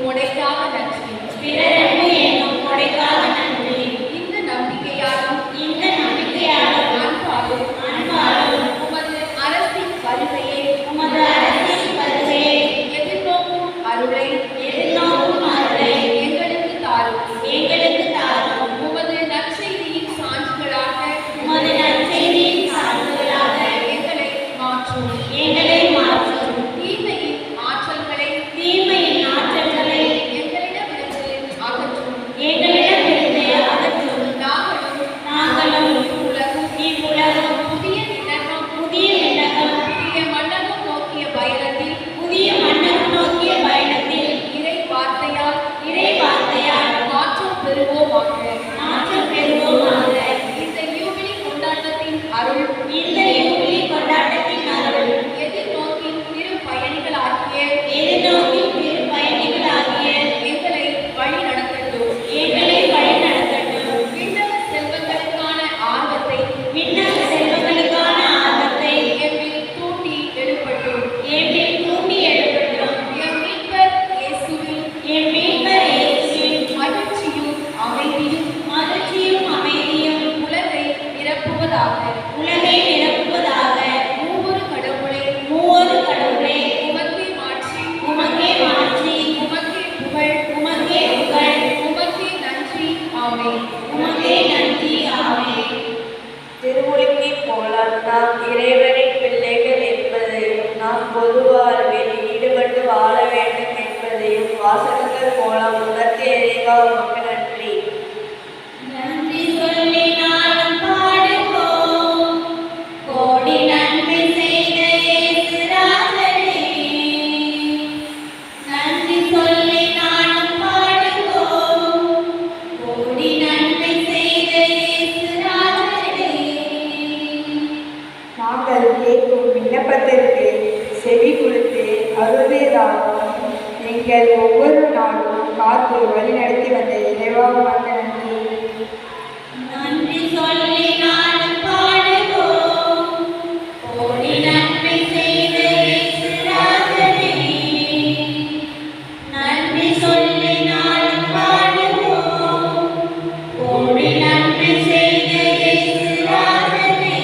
கொடைக்காக நன்றி. பிறரன்பு என்னும் கொடைக்காக நன்றி. இந்த நம்பிக்கையாலும் அன்பாலும் உமது அரசின் வருகையை உமது அரசின் வருகையை எதிர்நோக்கும் அருளை எங்களுக்கு தாரும். உமது நற்செய்தியின் சான்றுகளாக எங்களை மாற்றும். தீமையின் ஆற்றல்களை எங்களிடமிருந்து அகற்றும். நாங்களும் இவ்வுலகம் புதிய விண்ணகம் புதிய மண்டலம் நோக்கிய பயணத்தில் இறை வார்த்தையால் மாற்றம் பெறுவோமாக. இந்த யூபிலி கொண்டாட்டத்தின் அருள் எதிர்நோக்கின் திரு பயணிகளாகிய எங்களை வழி நடத்தட்டும். விண்ணக செல்வங்களுக்கான ஆர்வத்தை எம்மில் தூண்டி எழுப்பட்டும். எம் மீட்பர் இயேசுவில் மகிழ்ச்சியும் அமைதியும் உலகை நிரப்புவதாக. மூவொரு கடவுளை உமக்கே மாட்சி, உமக்கே புகழ், உமக்கே நன்றி. ஆமென். திருமுழுக்கை போல நாம் இறைவனின் பிள்ளைகள் என்பதையும் நாம் பொது வாழ்வில் ஈடுபட்டு வாழ வேண்டும் என்பதையும் வாசகங்கள் மூலம் உணர்த்திய இறைவா உமக்கு நன்றி. நன்றி சொல்லி நாளும் பாடுவோம். கோடி நன்மை செய்த இயேசு ராஜனே. நன்றி சொல்லி நாளும் பாடுவோம். கோடி நன்மை செய்த இயேசு ராஜனே. நாங்கள் கேட்கும் விண்ணப்பத்திற்கு செவி கொடுத்து அருள்வேதாகவும் எங்கள் ஒவ்வொரு நாளும் காத்து வழிநடத்தி வந்த இறைவா உமக்கு நன்றி. நன்றி சொல்லி நாளும் பாடுவோம். கோடி நன்மை செய்த இயேசு ராஜனே. நன்றி சொல்லி நாளும் பாடுவோம். கோடி நன்மை செய்த இயேசு ராஜனே.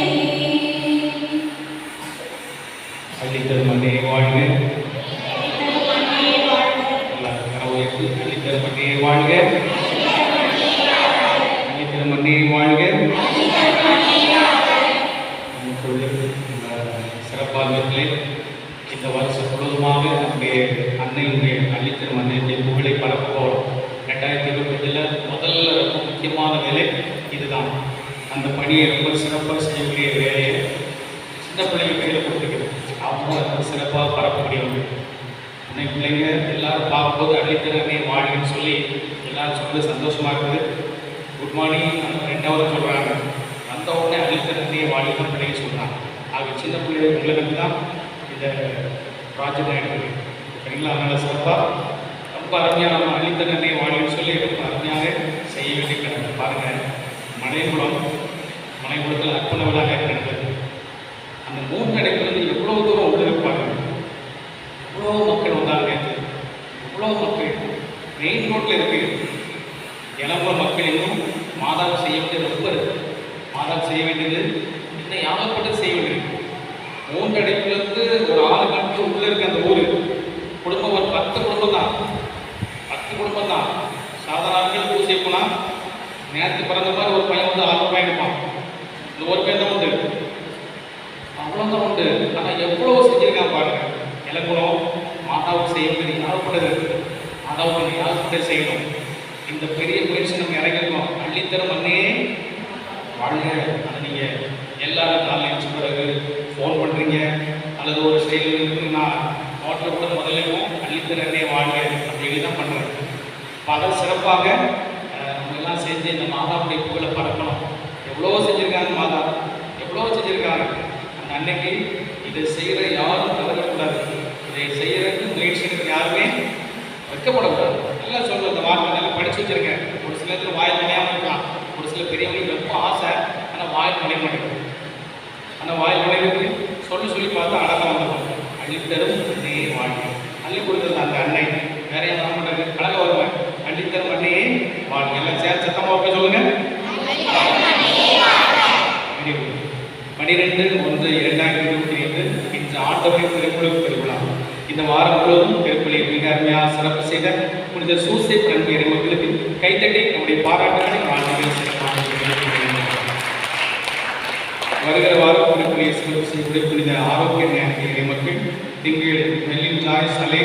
அள்ளித்தரும் மண்ணையை வாழ்க. மன்னே வாழ்க. எல்லாரும் கரவை உயர்த்தி அள்ளித்தரும் மண்ணையை வாழ்க. அள்ளித்தரும் மண்ணையை வாழ்க. இப்பொழுது இந்த சிறப்பார்வர்களே, இந்த வருஷம் முழுவதுமாக நம்முடைய அன்னையுடைய அள்ளித்தரும் அன்னையுடைய புகழை பரப்ப போகிறோம். 2025 முதல்ல ரொம்ப முக்கியமான வேலை இதுதான். அந்த பணியை ரொம்ப சிறப்பாக செய்யக்கூடிய வேலையை சின்ன பிள்ளைங்க கையில் கொடுத்துக்கிறது. அவங்க ரொம்ப சிறப்பாக பரப்ப முடியும். அன்னை பிள்ளைங்க எல்லாரும் பார்க்கும்போது அள்ளித்தரமே வாழ்ன்னு சொல்லி எல்லாரும் சொல்றது சந்தோஷமாக இருக்குது. குட் மார்னிங் அந்த 2வது சொல்கிறாங்க. வந்த உடனே அள்ளித்தரமே வாழ்தான் பிள்ளைங்க சொல்கிறாங்க. ஆக சின்ன பிள்ளைங்களுக்கு தான் இந்த ப்ராஜெக்ட் ஆகிடுது. சரிங்களா? அதனால் சிறப்பாக ரொம்ப அருமையாக நம்ம அள்ளித்தரமே வாழ்ன்னு சொல்லி ரொம்ப அருமையாக செய்ய வேண்டிய கிடக்கு. பாருங்கள், மலைக்குளத்தில் அர்ப்பண விழாக நடந்தது. அந்த 3 அடைப்புலேருந்து எவ்வளோ தூரம் உள்ள இருப்பாங்க. எவ்வளோ மக்கள் வந்தாங்க. எவ்வளோ மக்கள் மெயின் ரோட்டில் இருக்குது. இளம்பூர் மக்கள் இன்னும் மாதாவை செய்ய வேண்டியது ரொம்ப இருக்குது. மாதாவை செய்ய வேண்டியது இன்னும் யாகப்பட்டு செய்ய வேண்டியது. 3 அடைப்புலேருந்து ஒரு 6 கணக்கு உள்ளே இருக்க அந்த ஊர் குடும்பம் ஒரு 10 குடும்பம் தான். 10 குடும்பம் தான். சாதாரண ஆட்கள் பூசை போனால் நேரத்து பிறந்த மாதிரி ஒரு பையன் வந்து 6 ரூபாய் எடுப்பான். இந்த ஒரு பையன் தான் உண்டு. அவ்வளோதான் உண்டு. ஆனால் எவ்வளோ செஞ்சுருக்கான் பாருங்க. இலக்குணம் மாதாவுக்கு செய்ய வேண்டியது யாகப்பட்டது. மாதாவுக்கு யாகப்பட்டது செய்யணும். இந்த பெரிய முயற்சி நம்ம இறங்கிருக்கோம். அள்ளித்தரும் அன்னையே வாழ்க. அதை நீங்கள் எல்லாரும் காலையில் சொல்கிறது ஃபோன் பண்ணுறீங்க அல்லது ஒரு ஸ்டைல் இருக்குன்னா நோட்டில் கூட முதல்லையும் அள்ளித்தரும் அன்னையே வாழ்க அப்படின்னு தான் பண்ணுறேன். இப்போ அதை சிறப்பாக நம்ம எல்லாம் செஞ்சு இந்த மாதாவுடைய புகழை பரப்பணும். எவ்வளோ செஞ்சுருக்காங்க மாதா, எவ்வளோ செஞ்சுருக்காங்க. அந்த அன்னைக்கு இதை செய்கிற யாரும் தவறக்கூடாது. இதை செய்கிறதுக்கு முயற்சிக்கு யாருமே வைக்கப்படக்கூடாது. நல்லா சொல்லுங்கள். இந்த வார்த்தை நல்லா படித்து வச்சுருக்கேன். ஒரு சில இடத்துல வாயில் நுழையாமல் இருக்கலாம். ஒரு சில பெரியவங்களுக்கு ரொம்ப ஆசை, ஆனால் வாயில் நுழைய மாட்டேங்குது. ஆனால் வாயில் நுழைவுக்கு சொல்லி பார்த்தா அழகாக வந்துடும். அள்ளித்தரும் அன்னையே வாழ்க்கை. அள்ளி கொடுத்தது அந்த அன்னை வேற யாரும் பண்ணுறது அழகாக வருவேன். அள்ளித்தரும் அன்னையே வாழ்க. எல்லாம் சேர்த்து சத்தமாக வைக்க சொல்லுங்க. 12/1/2025 இன்று ஆண்டவரின் திருக்குறள் திருவிழா. இந்த வாரம் முழுவதும் திருப்பலியை மிக அருமையாக சிறப்பு செய்த புனித சூசேப் அன்பு இறைமக்களுக்கு கைத்தட்டி நம்முடைய பாராட்டுகளை வாழ்க்கையில் சிறப்பாக வருகிற வாரம் திருப்பலியை சிறப்பு செய்யக்கூடிய புனித ஆரோக்கிய ஞான இறைமக்கள் திங்கள் மெல்லின் ஜாய்ஸ் அலே,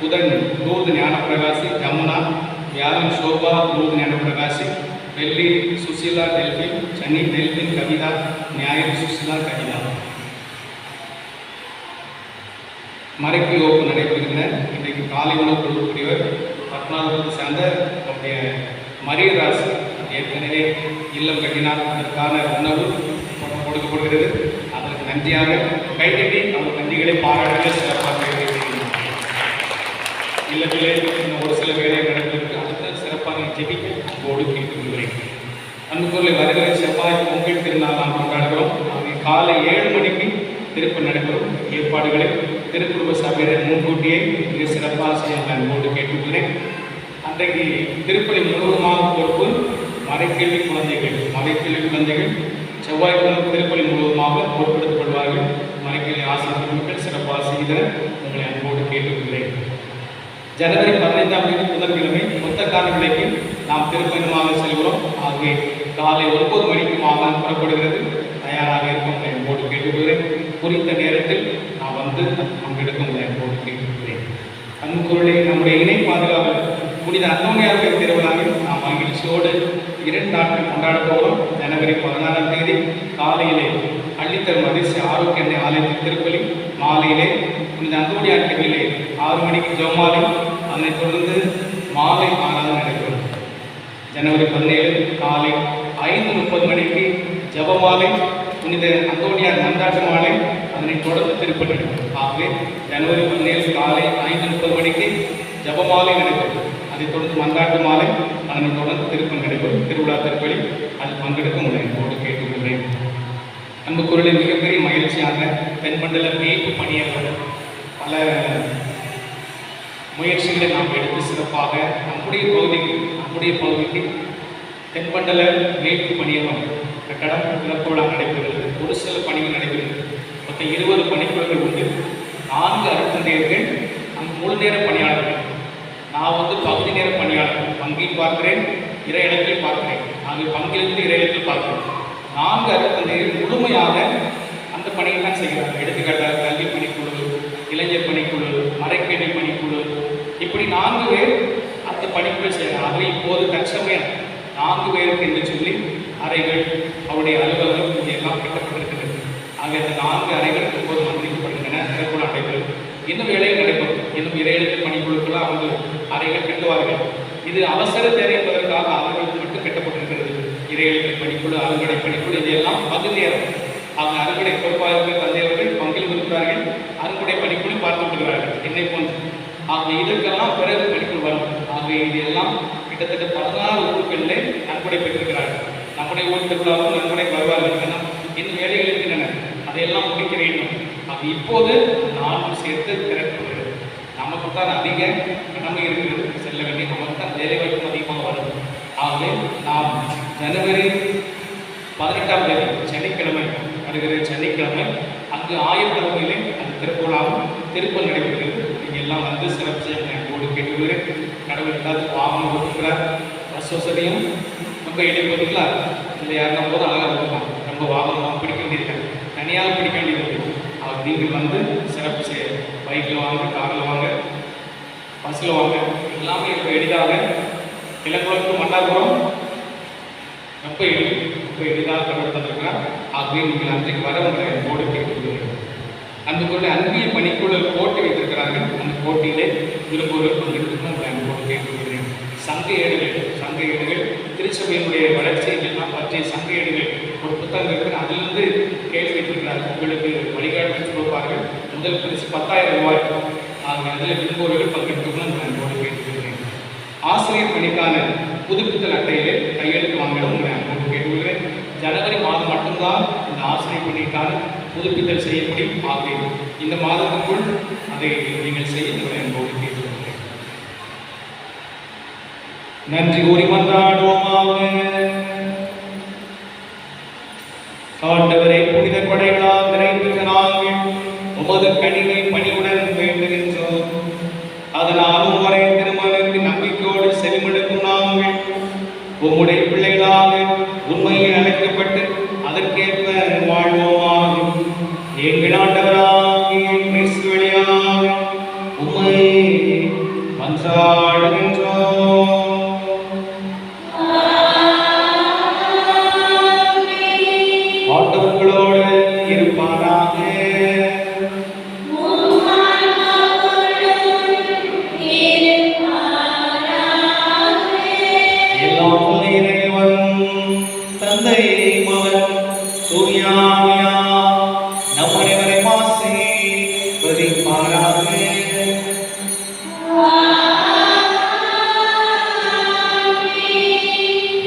புதன் லூர்து ஞானப்பிரகாசி ஜமுனா, வியாழன் சோபா லூர்து ஞானப்பிரகாசி, வெள்ளி சுசீலா டெல்பின், சனி டெல்பின் கவிதா, ஞாயிறு சுசீலா கவிதா. மறைக்கு வகுப்பு நடைபெறுகின்றன. இன்றைக்கு காலை உணவு கொடுக்கக்கூடியவர் பத்மாவதத்தை சார்ந்த நம்முடைய மரியராசு ஏற்கனவே இல்லம் கட்டினார். அதற்கான உணவு கொடுக்கப்படுகிறது. அதற்கு நன்றியாக கைத்தட்டி நம்ம நன்றிகளை பாராட்டுகளை சிறப்பாக இல்லத்திலே ஒரு சில வேலை நடந்திருக்கு. அதுக்கு சிறப்பாக ஜெபிக்க அன்போடு கேட்டுக்கொள்கிறேன். அன்புக்குள்ளே வருகிற செவ்வாய் பொங்கல் திருநாள் நாம் கொண்டாடுகிறோம். அங்கே காலை 7 மணிக்கு திருப்பணி நடைபெறும். ஏற்பாடுகளை திருக்குடும்ப சபையினர் முன்கூட்டியே மிக சிறப்பாக செய்ய அன்போடு கேட்டுக்கொள்கிறேன். அன்றைக்கு திருப்பணி முழுவதுமாக பொறுப்பு மறைக்கல்வி குழந்தைகள் செவ்வாய்க்கிழமை திருப்பலி முழுவதுமாக பொறுப்பெடுத்துக்கொள்வார்கள். மறைக்கல்வி ஆசிரியர்கள் சிறப்பாக செய்த உங்களை அன்போடு கேட்டுக்கொள்கிறேன். ஜனவரி 15ஆம் தேதி புதன்கிழமை மொத்தக்கான விலைக்கு நாம் திருப்பயணமாக செல்கிறோம். ஆகவே காலை 9 மணிக்கு மாகாணம் புறப்படுகிறது. தயாராக இருக்கும் அன்போடு கேட்டுக்கொள்கிறேன். குறித்த நேரத்தில் நான் வந்து பங்கெடுக்க அன்போடு கேட்டுக்கொள்கிறேன். அன்புக்குள்ளே நம்முடைய இணை பாதுகாவல் புனித அந்தோனியாருடைய திருவிழாவில் நாம் மகிழ்ச்சியோடு 2 நாட்கள் கொண்டாடப் போகிறோம். ஜனவரி 16ஆம் தேதி காலையிலே அள்ளித்தரும் அதிர்ச்சி ஆரோக்கிய எண்ணெய் ஆலயத்தின் திருப்பலி, மாலையிலே புனித அந்தோனியார் கோவிலே 6 மணிக்கு ஜெபமாலை, அதனைத் தொடர்ந்து மாலை ஆராதனை நடைபெறும். ஜனவரி 17 காலை 5:30 மணிக்கு ஜெபமாலை, புனித அந்தோனியார் மந்தாட்டு மாலை, அதனைத் தொடர்ந்து திருப்பலி. ஆகவே ஜனவரி 17 காலை 5:30 மணிக்கு ஜெபமாலை நடைபெறும். அதைத் தொடர்ந்து மந்தாட்டு மாலை, அதனைத் தொடர்ந்து திருப்பலி நடைபெறும். திருவிழா திருப்பலி அதில் பங்கெடுக்க போட்டு கேட்டுக்கொள்கிறேன். அன்புக்குறளின் மிகப்பெரிய மகிழ்ச்சியாக தென்மண்டல மேய்ப்பு பணியாளர் பல முயற்சிகளை நாம் எடுத்து சிறப்பாக நம்முடைய பகுதிக்கு தென்மண்டல மேய்ப்பு பணியகம் கட்டடம் திறப்புவிழா நடைபெறுகிறது. ஒரு சில பணிகள் நடைபெறுகிறது. மொத்தம் 20 பணிக்குழுக்கள் உண்டு. 4 அருத்தந்தையர்கள், அங்கு முழு நேர பணியாளர்கள். நான் வந்து பகுதி நேர பணியாளர். பங்கில் பார்க்கிறேன், இறை இடத்தில் பார்க்கிறேன். ஆகிய பங்கிலிருந்து இறை இடத்தில் பார்க்கிறேன். 4 அருத்தந்தையர்கள் முழுமையாக அந்த பணிகள் தான் செய்கிறார்கள். எடுத்துக்காட்டாக கல்வி பணிக்குழு, இளைஞர் பணிக்குழு, மறைக்கல்வி பணிக்குழு, இப்படி 4 பேர் அந்த பணிக்குழு செய்கிறார். ஆகவே இப்போது தற்சமயம் 4 பேருக்கு என்று சொல்லி அறைகள், அவருடைய அலுவலகம் இதையெல்லாம் கட்டப்பட்டிருக்கிறது. ஆக இந்த 4 அறைகள் இப்போது மந்திரிக்கப்படுகின்றன. திறப்புழா நடைபெறும். இன்னும் வேலைகள் நடைபெறும். இன்னும் இறையெழுத்து பணிக்குழுக்கெல்லாம் அவங்க அறைகள் கட்டுவார்கள். இது அவசர தேவை என்பதற்காக அவர்களுக்கு மட்டும் கட்டப்பட்டிருக்கிறது. இறையெழுத்து பணிக்குழு, அறுவடை பணிக்குழு, இதையெல்லாம் பகுதி நேரம். அவங்க அறுவடை பொறுப்பாளர்கள் தந்தையவர்கள் பங்கில் இருக்கிறார்கள். அறுவடை பணிக்குழு பார்த்து விடுகிறார்கள் என்னை போன்று. ஆகவே இதற்கெல்லாம் பிறகு பணிக்குழு வரும். ஆகவே இது எல்லாம் கிட்டத்தட்ட 16 ஊர்களிலே நன்கொடை பெற்றிருக்கிறார்கள். நம்முடைய ஊர் திருவிழாவும் நன்கொடை வருவார்கள். இன்னும் வேலைகள் இருக்கின்றன, அதையெல்லாம் முடிக்க வேண்டும். அது இப்போது 4 சேர்த்து திறக்கப்படுகிறது. நமக்கு தான் அதிக கடமை இருக்கிறது, செல்ல வேண்டிய நமக்கு தான் வேலைவாய்ப்பும் அதிகமாக வருது. ஆகவே நாம் ஜனவரி 18ஆம் தேதி சனிக்கிழமை வருகிற சனிக்கிழமை அங்கு ஆயத்தலைமையிலே அந்த திருப்பூராகவும் திருப்பல் நடைபெறுகிறது. நீங்கள் எல்லாம் வந்து சிறப்பு செய்ய போடு கேட்டுக்கிறேன். கடவுள் எல்லாத்துக்கும் வாகனம் கொடுக்கிறார். பஸ் வசதியும் ரொம்ப இடைப்பதுங்களா இல்லை யாருன்னா போதும் அழகாக இருக்கலாம். ரொம்ப வாகனம் பிடிக்க வேண்டியிருக்காங்க, தனியாக பிடிக்க வேண்டியது. அவர் நீங்கள் வந்து சிறப்பு செய்ய பைக்கில் வாங்க, காரில் வாங்க, பஸ்ஸில் வாங்க, எல்லாமே இப்போ எளிதாக இளங்குளத்து மன்னார்புரம் ரொம்ப எளிதாக கடவுள் தந்திருக்கிறார். ஆகவே நீங்கள் அன்றைக்கு வர உங்களை போடு கேட்டுக்கொள்கிறேன். அன்புக்குள்ள அன்பிய பணிக்குழு போட்டி வைத்திருக்கிறார்கள். அந்த போட்டியிலே விரும்புவோர் பங்கெடுத்துக்கணும் உங்களை அன்போடு கேட்டுக்கொள்கிறேன். சங்க ஏடுகள் திருச்சபையினுடைய வளர்ச்சியை எல்லாம் பற்றிய சங்க ஏடுகள் ஒரு புத்தகம் இருக்கிற அதிலிருந்து கேள்வி வைத்திருக்கிறார்கள். உங்களுக்கு வழிகாட்டு கொடுப்பார்கள். முதல் பரிசு 10,000 ரூபாய். ஆகவே அதில் விரும்புவோர்கள் பங்கெடுத்துக்கணும் உங்களை அன்போடு கேட்டுக்கொள்கிறேன். ஆசிரியர் பணிக்கான புதுப்பித்தல் அட்டையிலே கையெழுத்து வாங்கணும் உங்களை அன்போடு கேட்டுக்கொள்கிறேன். ஜனவரி மாதம் மட்டும்தான் இந்த ஆசிரியர் பணிக்கான புதுப்பித்தல் செய்ய முடியும். ஆகவே இந்த மாதத்துக்குள் அதை நீங்கள் செய்ய உங்களை அன்போடு கேட்டுக்கொள்கிறேன். நன்றி கூறி மன்றாடுவோமாக. ஆண்டவரே, புனித கொடைகளால் நிறைந்திருக்க நாங்கள் உமது கனிவை பணிவுடன் வேண்டுகின்றோம். அதனால் உமரை திருமணக்கு நம்பிக்கையோடு செவிமடுக்கும் நாங்கள் உம்முடைய பிள்ளைகளாக உண்மையில் அழைக்கப்பட்டு அதற்கேற்ப வாழ்வோமாக. எங்கள் ஆண்டவராகிய கிறிஸ்து வழியாக உம்மை மன்றாடுகின்றோம். ஆண்டவர்களோடு இருப்பாராக. எல்லாம் வல்ல இறைவன் தந்தை மகன் தூய ஆவியார் நம் அனைவரையும் ஆசீர்வதிப்பாராக.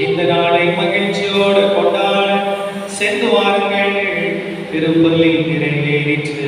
இந்த நாளை மகிழ்ச்சியோடு கொண்டாட சென்று வாருங்கள். திருப்பலி நிறைவேறிற்று.